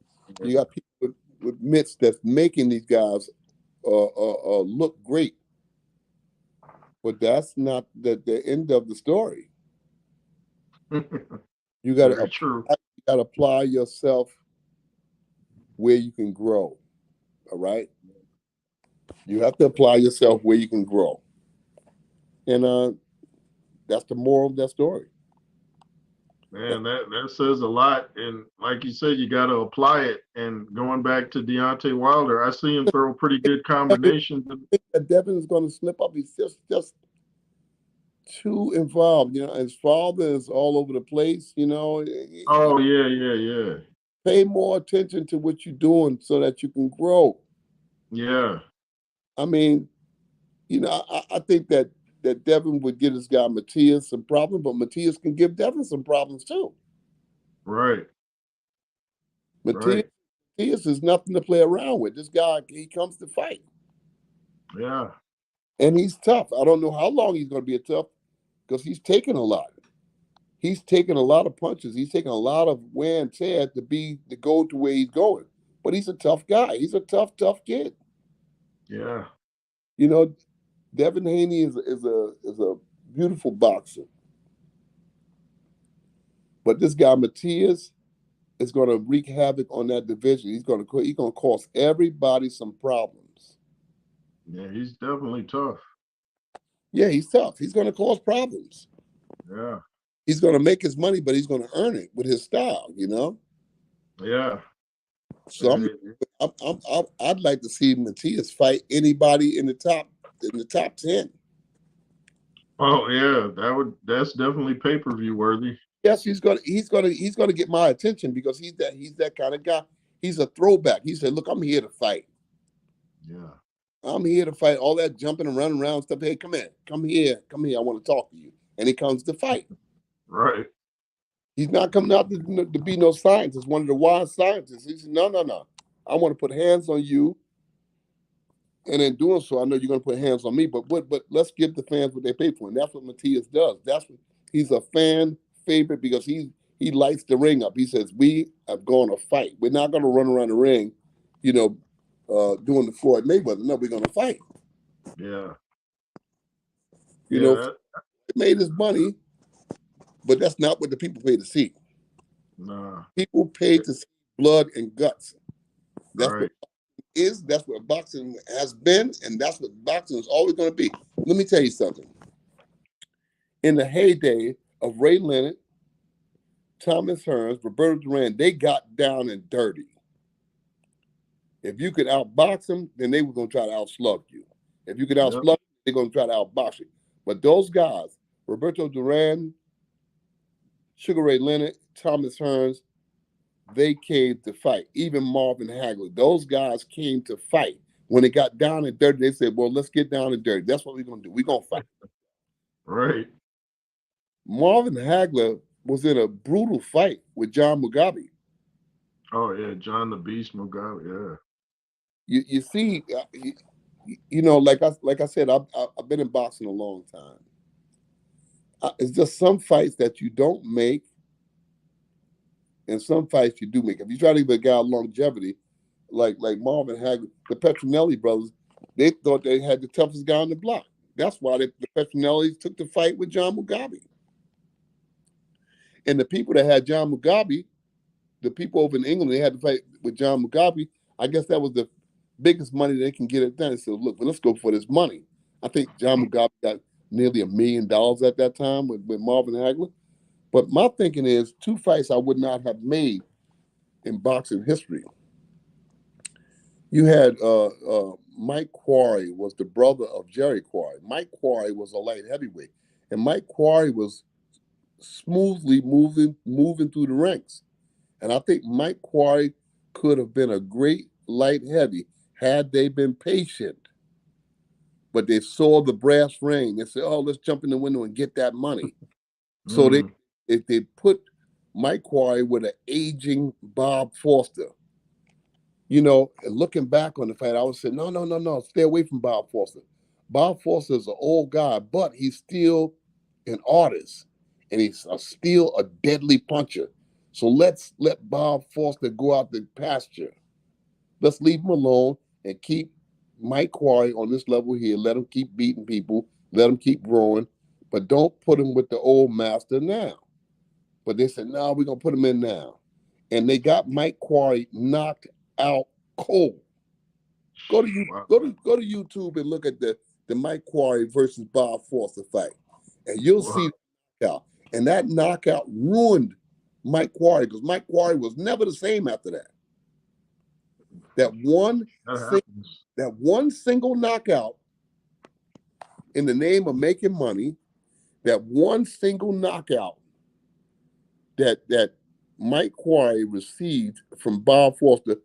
you got people with mitts that's making these guys look great, but that's not the end of the story. You got to Very true. apply yourself where you can grow. All right, you have to apply yourself where you can grow, and that's the moral of that story. Man, that says a lot. And like you said, you got to apply it. And going back to Deontay Wilder, I see him throw pretty good combinations. That Devin is going to slip up. He's just too involved. His father is all over the place. Oh yeah, yeah, yeah, Pay more attention to what you're doing so that you can grow. yeah. I mean, I think that Devin would give this guy Matias some problems, but Matias can give Devin some problems too. Right, Matias, right. Matias is nothing to play around with. This guy, he comes to fight, Yeah, and he's tough. I don't know how long he's going to be a tough because he's taken a lot. He's taken a lot of punches. He's taken a lot of wear and tear to go to where he's going. But he's a tough guy. He's a tough kid. yeah. You know, Devin Haney is a beautiful boxer, but this guy Matias is going to wreak havoc on that division. He's going to cause everybody some problems. Yeah, he's definitely tough. Yeah, he's tough. He's going to cause problems. Yeah, He's going to make his money, but he's going to earn it with his style. yeah. So Uh, I'd like to see Matias fight anybody in the top 10. oh yeah, that's definitely pay-per-view worthy. Yes, he's gonna get my attention because he's that kind of guy. He's a throwback. He said, "Look, I'm here to fight. Yeah, I'm here to fight. All that jumping and running around stuff. Hey, come in, come here, come here. I want to talk to you." And he comes to fight. right. He's not coming out to be no scientist, one of the wise scientists. He said, "No, no, no. I want to put hands on you, and in doing so, I know you're going to put hands on me. But let's give the fans what they pay for, and that's what Matias does. That's what he's a fan favorite because he lights the ring up. He says, "We are going to fight. We're not going to run around the ring, you know, doing the Floyd Mayweather. No, we're going to fight." Yeah, You yeah. know, he made his money, but that's not what the people pay to see. Nah, People pay to see blood and guts. That's what right. is. That's what boxing has been, and that's what boxing is always going to be. Let me tell you something. In the heyday of Ray Leonard, Thomas Hearns, Roberto Duran, they got down and dirty. If you could outbox them, then they were going to try to outslug you. If you could Yep. outslug, they're going to try to outbox you. But those guys, Roberto Duran, Sugar Ray Leonard, Thomas Hearns, they came to fight. Even Marvin Hagler, those guys came to fight. When it got down and dirty, they said, "Well, let's get down and dirty. That's what we're going to do. We're going to fight." Right. Marvin Hagler was in a brutal fight with John Mugabe. Oh yeah, John the Beast Mugabe. Yeah. You see, like I said, I've been in boxing a long time. It's just some fights that you don't make, and some fights you do make. If you try to give a guy longevity, like Marvin Hagler, the Petronelli brothers, they thought they had the toughest guy on the block. That's why the Petronellis took the fight with John Mugabe. And the people that had John Mugabe, the people over in England, they had to fight with John Mugabe. I guess that was the biggest money they can get it done. So look, well, let's go for this money. I think John Mugabe got nearly $1 million at that time with Marvin Hagler. But my thinking is two fights I would not have made in boxing history. You had Mike Quarry was the brother of Jerry Quarry. Mike Quarry was a light heavyweight, and Mike Quarry was smoothly moving through the ranks. And I think Mike Quarry could have been a great light heavy had they been patient. But they saw the brass ring. They said, "Oh, let's jump in the window and get that money." So Mm. they put Mike Quarry with an aging Bob Foster. And looking back on the fight, I would say, no, no, no, no, stay away from Bob Foster. Bob Foster is an old guy, but he's still an artist, and he's still a deadly puncher. So let's let Bob Foster go out the pasture. Let's leave him alone and keep Mike Quarry on this level here. Let him keep beating people. Let him keep growing, but don't put him with the old master now. But they said, no, we're gonna put him in now, and they got Mike Quarry knocked out cold. Wow. Go to YouTube and look at the Mike Quarry versus Bob Foster fight, and you'll Wow. see the knockout. And that knockout ruined Mike Quarry because Mike Quarry was never the same after that. That one That thing, happens. that one single knockout in the name of making money, that one single knockout that Mike Quarry received from Bob Foster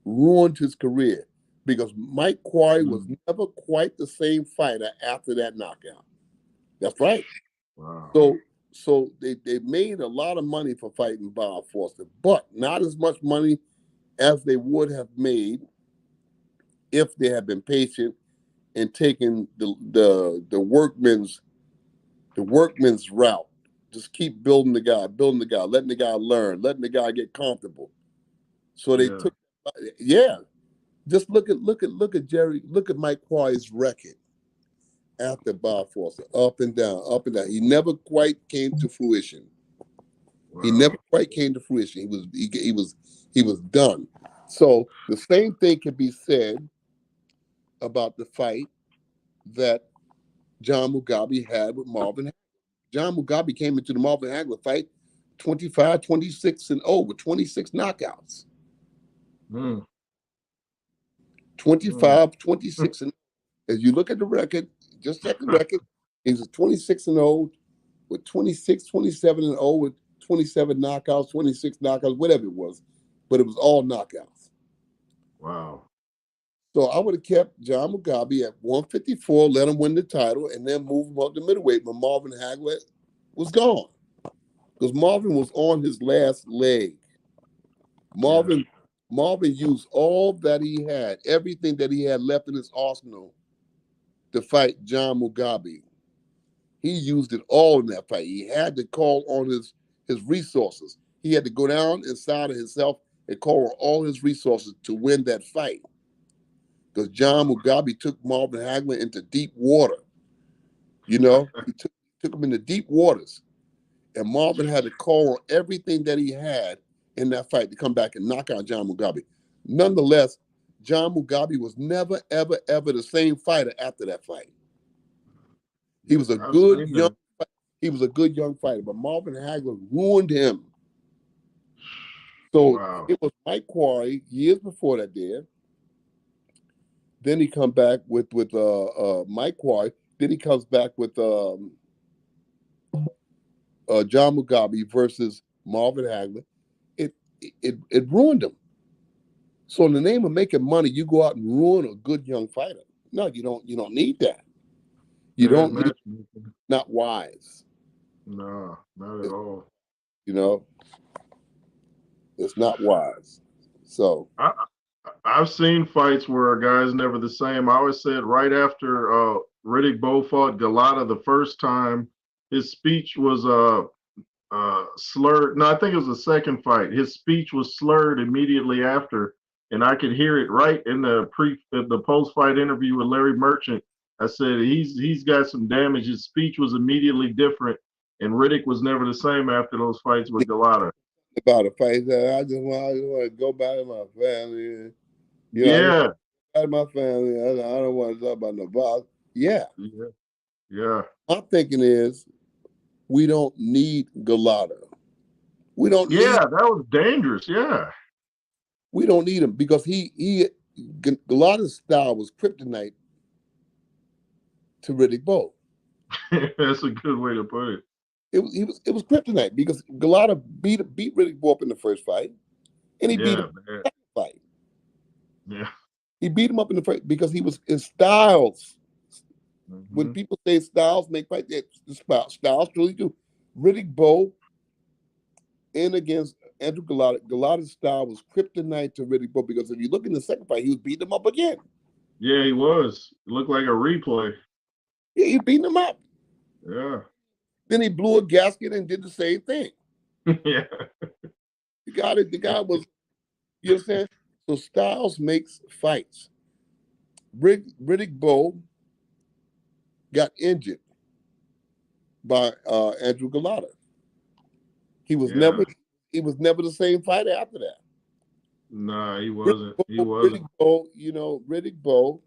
ruined his career because Mike Quarry was Mm. never quite the same fighter after that knockout. That's right. Wow. So they made a lot of money for fighting Bob Foster, but not as much money as they would have made if they had been patient and taken the workman's route. Just keep building the guy, letting the guy learn, letting the guy get comfortable. So they Yeah. took, yeah. Just look at Jerry. Look at Mike Quarry's record after Bob Foster, up and down, up and down. He never quite came to fruition. He never Wow. quite came to fruition. He was done. So the same thing can be said about the fight that John Mugabe had with Marvin. John Mugabe came into the Marvin Hagler fight 25, 26, and 0 with 26 knockouts. Mm. Mm. 25, 26, and as you look at the record, just check the record. He was 26 and 0 with 26, 27 and 0 with 27 knockouts, 26 knockouts, whatever it was. But it was all knockouts. Wow. So I would have kept John Mugabe at 154, let him win the title, and then move him up to middleweight. But Marvin Hagler was gone because Marvin was on his last leg. Yeah. Marvin Marvin used all that he had, everything that he had left in his arsenal to fight John Mugabe. He used it all in that fight. He had to call on his resources. He had to go down inside of himself and call on all his resources to win that fight. Because John Wow. Mugabe took Marvin Hagler into deep water. He took him into deep waters. And Marvin had to call on everything that he had in that fight to come back and knock out John Mugabe. Nonetheless, John Mugabe was never, ever, ever the same fighter after that fight. He Yeah. was a I've good seen young that. he was a good young fighter, but Marvin Hagler ruined him. So Wow. it was Mike Quarry years before that there. Then he come back with Mike Quarry. Then he comes back with John Mugabe versus Marvin Hagler. It ruined him. So in the name of making money, you go out and ruin a good young fighter. No, you don't need that. You Bad don't need matchmaking. not wise. No, not at It's, all. you know, it's not wise. So I I've seen fights where a guy's never the same. I always said right after Riddick Bowe fought Galata the first time, his speech was slurred. No, I think it was the second fight. His speech was slurred immediately after, and I could hear it right in the post fight interview with Larry Merchant. I said he's got some damage. His speech was immediately different, and Riddick was never the same after those fights with Galata. about a fight that I just want to go back to my family. I just Yeah, back to my family. I don't want to talk about no box. Yeah, yeah, yeah. my thinking is We don't need Galata. We don't Yeah, need that was dangerous. Yeah. we don't need him because Galata's style was kryptonite to Riddick Bowe. That's a good way to put it. It was kryptonite because Galata beat Riddick Bowe up in the first fight, and he beat him Yeah, in man. the second fight. Yeah. He beat him up in the first because he was in Styles. When Hmm. people say Styles make fight, Styles truly do. Riddick Bowe in against Andrew Galata. Galata's style was kryptonite to Riddick Bowe because if you look in the second fight, he was beating him up again. Yeah, he was. It looked like a replay. Yeah, he beat him up. Yeah. Then he blew a gasket and did the same thing. Yeah. The guy was, you understand? So Styles makes fights. Riddick Bowe got injured by Andrew Galata. He was Yeah. never he was never the same fighter after that. Nah, he Riddick wasn't. He Bowe, wasn't. Riddick Bowe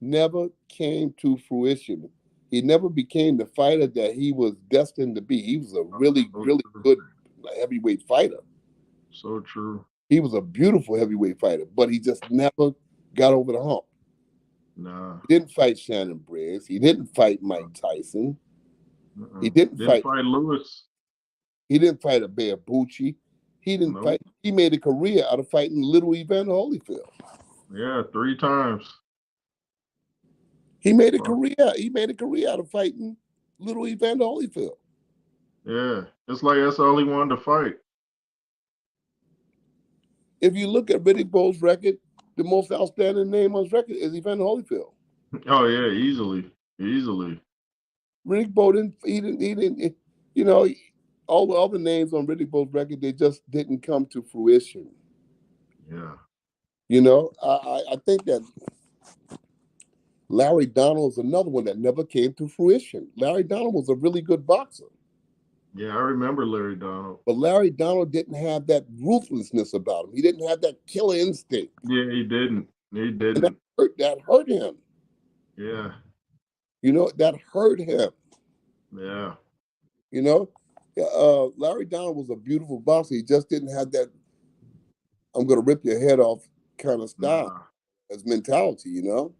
never came to fruition. He never became the fighter that he was destined to be. He was a really, So really true. good heavyweight fighter. So true. He was a beautiful heavyweight fighter, but he just never got over the hump. Nah. He didn't fight Shannon Briggs. He didn't fight Mike Tyson. He Uh-uh. didn't Didn't fight. fight Lewis. He didn't fight a Bear Bucci. He didn't Nope. fight. He made a career out of fighting Little Evander Holyfield. Yeah, 3 times. He made a Fuck. career. He made a career out of fighting Little Evander Holyfield. Yeah. It's like that's all he wanted to fight. If you look at Riddick Bowe's record, the most outstanding name on his record is Evander Holyfield. Oh yeah, easily. Easily. Riddick Bowe didn't. He didn't. You know, all the other names on Riddick Bowe's record, they just didn't come to fruition. Yeah. You know, I think that Larry Donald is another one that never came to fruition. Larry Donald was a really good boxer, Yeah, I remember Larry Donald. but Larry Donald didn't have that ruthlessness about him. He didn't have that killer instinct, Yeah, he didn't. He and that didn't. hurt. That hurt him. Yeah. You know, that hurt him. Yeah. You know, Larry Donald was a beautiful boxer. He just didn't have that "I'm going to rip your head off" kind of style Nah. as mentality. You know,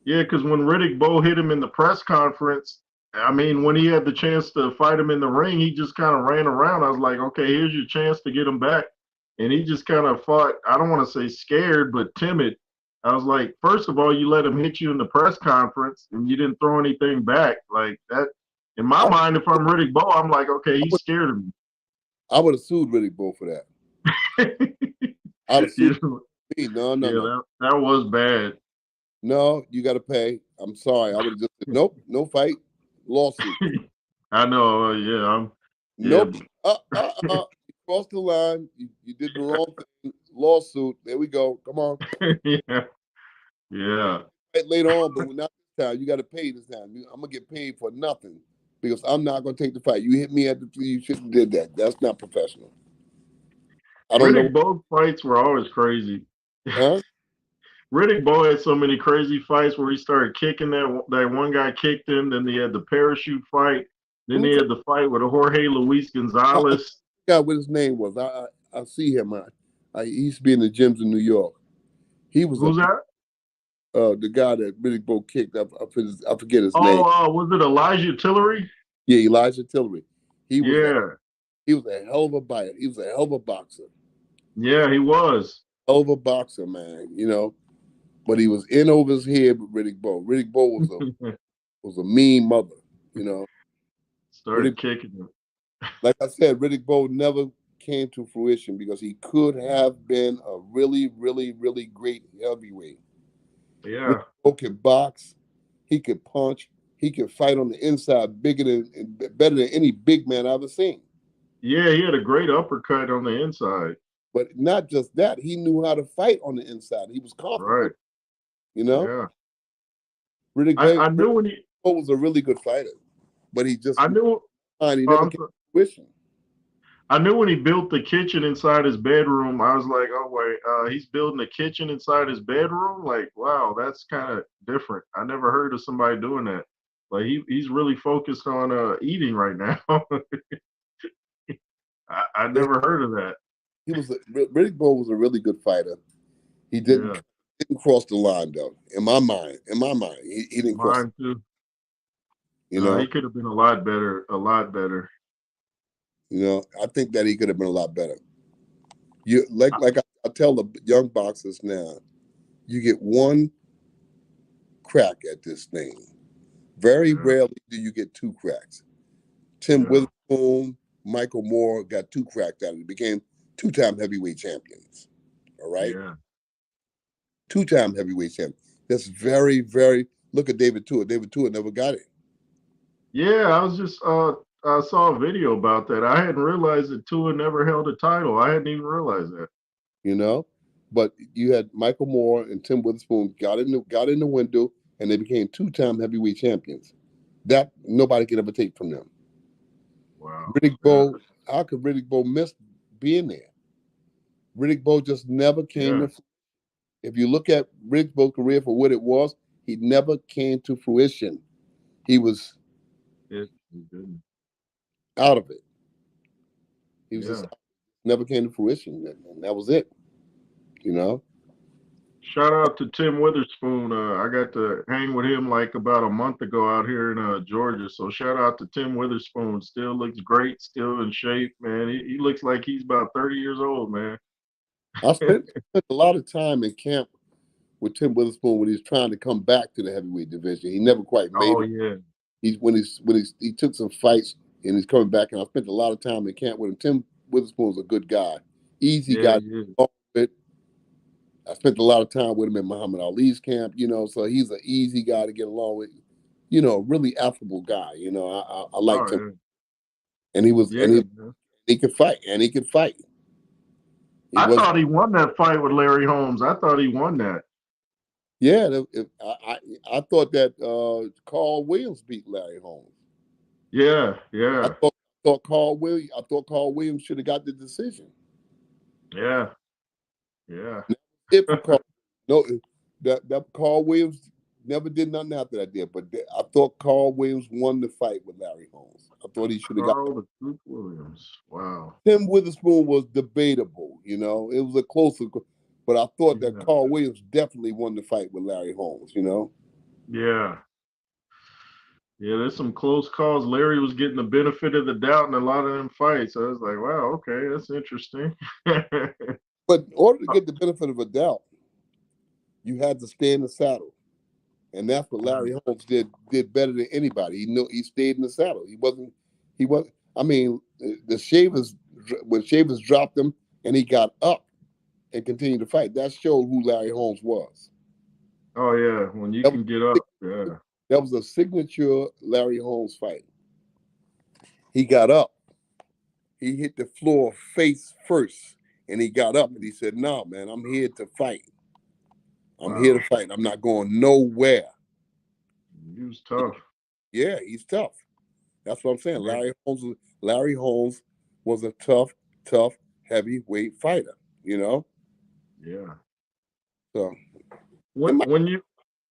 Yeah, because when Riddick Bowe hit him in the press conference, I mean, when he had the chance to fight him in the ring, he just kind of ran around. I was like, okay, here's your chance to get him back. And he just kind of fought, I don't want to say scared, but timid. I was like, first of all, you let him hit you in the press conference and you didn't throw anything back. Like that, in my I, mind, if I'm Riddick Bowe, I'm like, okay, I he's would scared of I would have sued Riddick Bowe for that. me. I'd have sued You know, me. No, no, yeah, no, that was bad. no. You got to pay. I'm sorry. I would have just said, nope, no fight, lawsuit. I know. Yeah, yeah, Nope. You crossed the line. You did the wrong thing. Lawsuit. There we go. Come on. yeah, yeah. Fight later on, but not this time. You got to pay this time. I'm gonna get paid for nothing because I'm not gonna take the fight. You hit me at the tree. You shouldn't have did that. That's not professional. I don't know. Riddick Bowe's fights were always crazy. Huh? Riddick Bowe had so many crazy fights where he started kicking that one guy kicked him. Then they had the parachute fight. Then they Who's had the fight with Jorge Luis I Gonzalez. forgot what his name was. I see him. He used to be in the gyms in New York. He was Who's that? the guy that Riddick Bowe kicked. I forget his name. Oh, was it Elijah Tillery? Yeah, Elijah Tillery. He was a Yeah, he was a hell of a biter. He was a hell of a boxer. yeah, he was. Hell of a boxer, man. You know, but he was in over his head with Riddick Bowe. Riddick Bowe was a mean mother. You know, Started Riddick, kicking him. like I said, Riddick Bowe never came to fruition because he could have been a really, really, really great heavyweight. Riddick Yeah, Bowe could box. He could punch. He could fight on the inside, better than any big man I've ever seen. yeah, he had a great uppercut on the inside. But not just that, he knew how to fight on the inside. He was confident. Right. You know, Yeah. Riddick I knew when he. Bowe was a really good fighter, but he just I knew. he never Um, came to fruition. I knew when he built the kitchen inside his bedroom, I was like, oh, wait, he's building a kitchen inside his bedroom? Like, wow, that's kind of different. I never heard of somebody doing that. Like he's really focused on eating right now. I Yeah, never heard of that. Riddick Bowe was a really good fighter. He Yeah, didn't cross the line though. In my mind, he didn't cross. mine too. You No, he know, could have been a lot better. A lot better. I think that he could have been a lot better. You I tell the young boxers now, you get one crack at this thing. Very Yeah, rarely do you get two cracks. Tim yeah, Witherspoon, Michael Moore got two cracks at it. Became two-time heavyweight champions. All right, yeah, two-time heavyweight champion. That's very, very. Look at David Tua. David Tua never got it. yeah. I was just I saw a video about that. I hadn't realized that Tua never held a title. I hadn't even realized that. You know, but you had Michael Moore and Tim Witherspoon got in the window, and they became two-time heavyweight champions. That nobody can ever take from them. Wow. Riddick Yeah, Bowe, how could Riddick Bowe miss being there? Riddick Bowe just never came yeah. to. If you look at Riddick Bowe's career for what it was, he never came to fruition. He was He didn't. out of it. He was just Yeah. never came to fruition, and that was it. You know, Shout out to Tim Witherspoon. I got to hang with him like about a month ago out here in Georgia. So shout out to Tim Witherspoon. Still looks great. Still in shape, man. He looks like he's about 30 years old, man. spent a lot of time in camp with Tim Witherspoon when he's trying to come back to the heavyweight division. He never quite made Oh it. yeah, He took some fights and he's coming back. And I spent a lot of time in camp with him. Tim Witherspoon's a good guy, easy yeah, guy to yeah, talk with. I spent a lot of time with him in Muhammad Ali's camp. So he's an easy guy to get along with. Really affable guy. I liked him, oh and he was yeah, and yeah. Man. he could fight, and he could fight. He I was thought he won that fight with Larry Holmes. I thought he won that. Yeah. I thought that Carl Williams beat Larry Holmes. Yeah, I yeah, thought Carl Williams should have got the decision. yeah, yeah. It for Carl. No, that Carl Williams never did nothing after that did. But I thought Carl Williams won the fight with Larry Holmes. I thought he should have got. Carl the Duke Williams. Wow. Tim Witherspoon was debatable. It was a closer. But I thought that Yeah, Carl Williams definitely won the fight with Larry Holmes. yeah. Yeah, there's some close calls. Larry was getting the benefit of the doubt in a lot of them fights. I was like, wow, okay, that's interesting. But in order to get the benefit of a doubt, you had to stay in the saddle. And that's what Larry Holmes did better than anybody. He stayed in the saddle. He wasn't. I mean, the Shavers when Shavers dropped him and he got up and continued to fight. That showed who Larry Holmes was. Oh yeah, when you That can get up, yeah, was a signature Larry Holmes fight. He got up. He hit the floor face first, and he got up and he said, "No, man, I'm here to fight. I'm here to wow, fight. I'm not going nowhere." he was tough. Yeah, he's tough. That's what I'm saying. Yeah, Larry Holmes was a tough heavyweight fighter. You know, yeah. so When and when you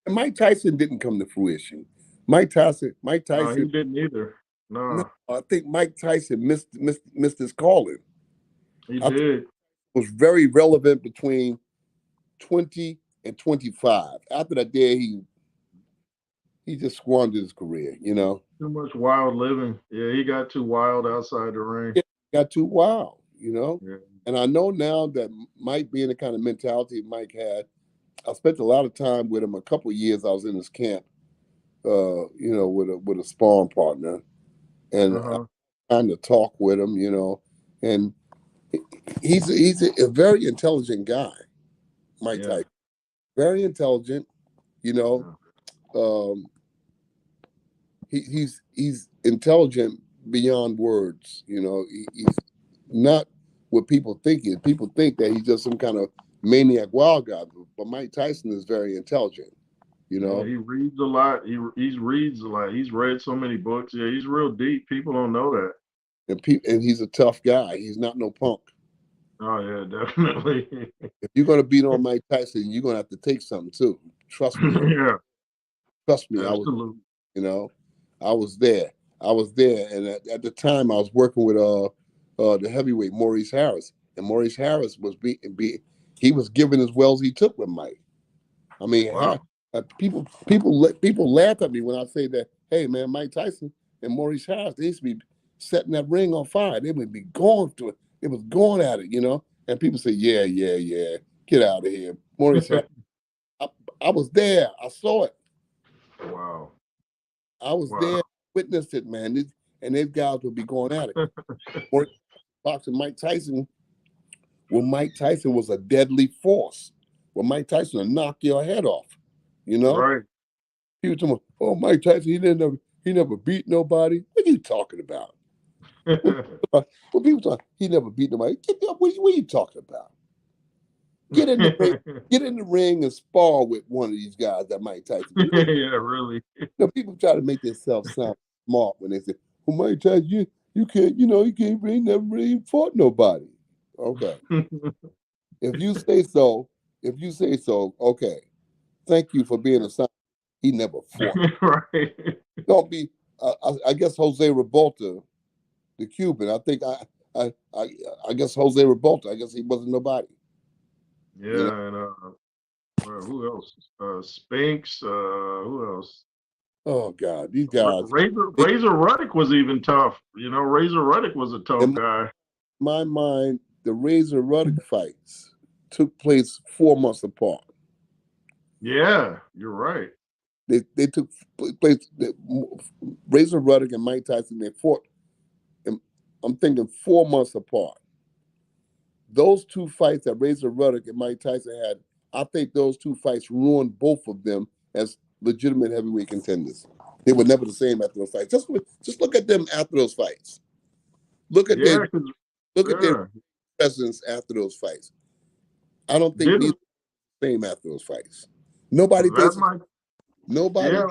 Mike Tyson didn't come to fruition. Mike Tyson. he didn't either. No, No, I think Mike Tyson missed his calling. he I think did. it was very relevant between 20 and 25. After that day, he just squandered his career. Too much wild living. Yeah, he got too wild outside the ring. It got too wild. Yeah, And I know now that Mike being the kind of mentality Mike had, I spent a lot of time with him. A couple of years I was in his camp, with a sparring partner, and I uh-huh. kind to talk with him, and he's a very intelligent guy, Mike Yeah, Tyson. Very intelligent, you know. yeah, Um, he's intelligent beyond words. He's not what people think he is. People think that he's just some kind of maniac wild guy, but Mike Tyson is very intelligent. You yeah. know, He reads a lot. He reads a lot. He's read so many books. Yeah, he's real deep. People don't know that. and he's a tough guy. He's not no punk. Oh yeah, definitely. If you're gonna beat on Mike Tyson, you're gonna have to take something too. Trust me. Yeah, Trust me. I was. absolutely. You know. I was there. I was there, and at the time I was working with the heavyweight Maurice Harris, and Maurice Harris was he was giving as well as he took with Mike. I mean, Wow. people laugh at me when I say that. Hey, man, Mike Tyson and Maurice Harris, they used to be setting that ring on fire. They would be going to it. It was going at it, you know. And people say, yeah, yeah, yeah, get out of here, Maurice Harris. I, I was there. I saw it. Wow. I was Wow. there, witnessed it, man. And these guys would be going at it. Maurice boxing Mike Tyson, when Mike Tyson was a deadly force, when Mike Tyson would knock your head off, you know. Right. He was talking, oh, Mike Tyson, he never beat nobody. What are you talking about? Well, people talk, he never beat nobody. What are you talking about? Get in the ring, get in the ring and spar with one of these guys that Mike Tyson. Yeah, really. People try to make themselves sound smart when they say, well, Mike Tyson, you can't, you can't really never really fought nobody. Okay. If you say so, okay. Thank you for being a son. He never fought. Right. Don't be. I guess Jose Revolta, the Cuban. I guess Jose Revolta. I guess he wasn't nobody. You know. Yeah, and who else? Spinks. Who else? Oh God, these guys. They, Razor Ruddock was even tough. You know, Razor Ruddock was a tough in guy. my mind, the Razor Ruddock fights took place 4 months apart. Yeah, you're right. They took place. Razor Ruddock and Mike Tyson. They fought. I'm thinking 4 months apart. Those two fights that Razor Ruddock and Mike Tyson had, I think those two fights ruined both of them as legitimate heavyweight contenders. They were never the same after those fights. Just look at them after those fights. Look at Yeah, their yeah. presence after those fights. I don't think neither Didn't the same after those fights. Nobody that pays might? nobody Yeah,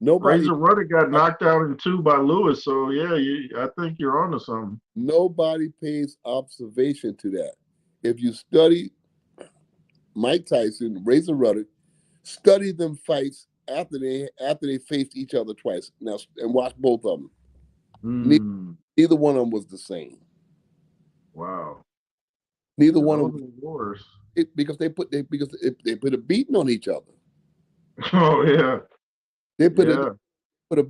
nobody Razor Ruddock got knocked out in two by Lewis. So yeah, I think you're onto something. nobody pays observation to that. If you study Mike Tyson, Razor Ruddock, study them fights after they faced each other twice. Now and watch both of them. Hmm. Neither one of them was the same. Wow. Neither Yeah, one of those them are wars. because they put a beating on each other. Oh yeah, They yeah. put a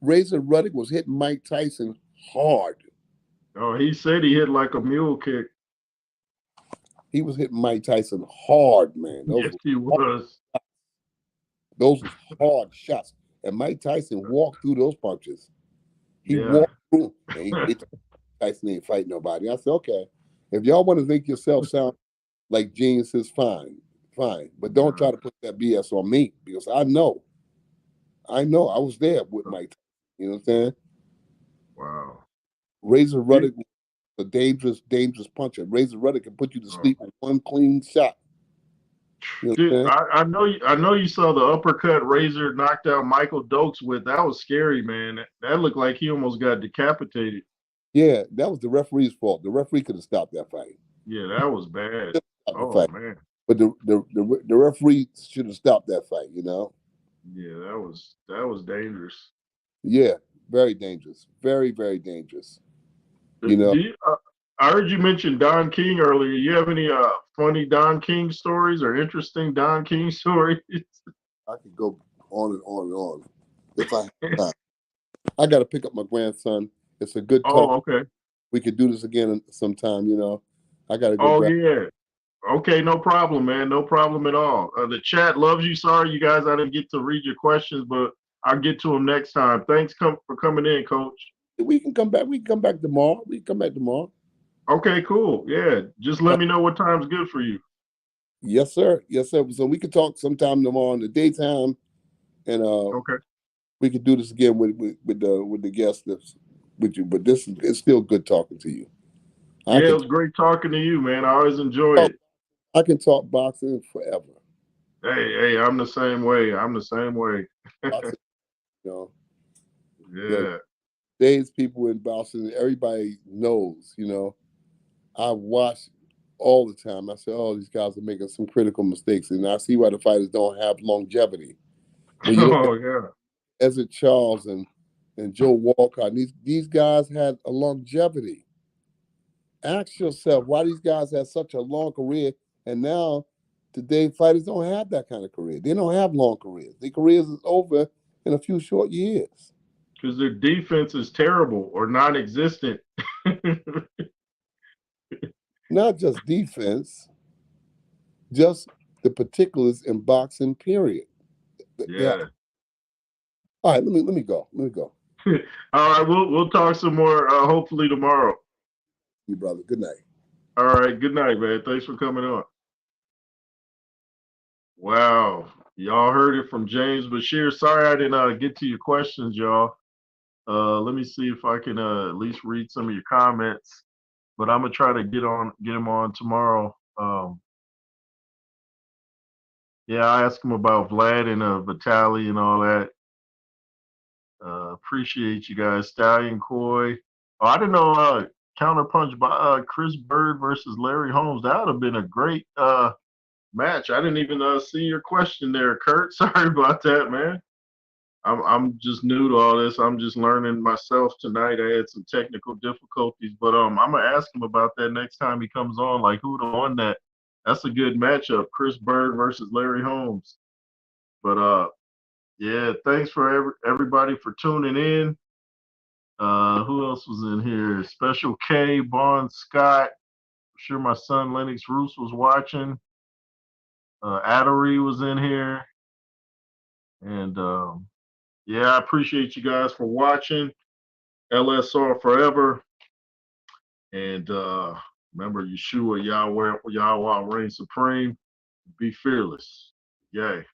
Razor Ruddock was hitting Mike Tyson hard. Oh, he said he hit like a mule kick. He was hitting Mike Tyson hard, man. Yes, he was. Those was hard shots, and Mike Tyson walked through those punches. He Yeah. walked through, and Tyson ain't fighting nobody. I said, okay, if y'all want to make yourself sound like geniuses, fine, fine, but don't try to put that BS on me because I was there with Mike Tyson. You know what I'm saying? Wow. Razor You, Ruddock was a dangerous, dangerous puncher. Razor Ruddock can put you to oh. sleep with one clean shot. You know what Dude, I'm saying? I know you saw the uppercut Razor knocked out Michael Dokes with. That was scary, man. That looked like he almost got decapitated. Yeah, that was the referee's fault. The referee could have stopped that fight. Yeah, that was bad. Stopped the Oh fight. man. But the referee should have stopped that fight, you know? Yeah, that was dangerous. Yeah, very dangerous. Very, very dangerous. You know, Do you, I heard you mention Don King earlier. You have any funny Don King stories or interesting Don King stories? I could go on and on and on if I have time. I got to pick up my grandson. It's a good talk. Oh, okay. We could do this again sometime, you know. I got to go Oh, grab. yeah. Okay, no problem, man. No problem at all. The chat loves you. Sorry, you guys, I didn't get to read your questions, but I'll get to them next time. Thanks for coming in, Coach. We can come back. We can come back tomorrow. We can come back tomorrow. Okay, cool. Yeah, just let me know what time's good for you. Yes, sir. Yes, sir. So we could talk sometime tomorrow in the daytime, and Okay. we could do this again with the guest that's with you. But this is it's still good talking to you. I Yeah, it can was great talking to you, man. I always enjoy talk, it. I can talk boxing forever. Hey, I'm the same way. I'm the same way. Boxing, you know, the Yeah. days people in boxing, everybody knows. You know, I watch all the time. I say, oh, these guys are making some critical mistakes, and I see why the fighters don't have longevity. When you look at Oh, yeah. Ezra Charles and Joe Walcott. These guys had a longevity. Ask yourself why these guys had such a long career, and now today fighters don't have that kind of career. They don't have long careers. Their careers is over in a few short years. Because their defense is terrible or non-existent. Not just defense, just the particulars in boxing. Period. Yeah. Yeah. All right. Let me go. Let me go. All right, we'll talk some more hopefully tomorrow. You brother. Good night. All right, good night, man. Thanks for coming on. Wow, y'all heard it from James Bashir. Sorry I didn't get to your questions, y'all. Let me see if I can at least read some of your comments. But I'm gonna try to get him on tomorrow. Yeah, I asked him about Vlad and Vitali and all that. Appreciate you guys. Stallion Coy. Oh, I didn't know counterpunch by Chris Bird versus Larry Holmes. That would have been a great match. I didn't even see your question there, Kurt. Sorry about that, man. I'm just new to all this. I'm just learning myself tonight. I had some technical difficulties, but I'm gonna ask him about that next time he comes on. Like who'd have won that? That's a good matchup, Chris Bird versus Larry Holmes. But yeah, thanks for everybody for tuning in. Who else was in here? Special K, Bon Scott. I'm sure my son Lennox Roos was watching. Addery was in here. And yeah, I appreciate you guys for watching. LSR forever. And remember, Yeshua, Yahweh, Yahweh reign supreme. Be fearless. Yay.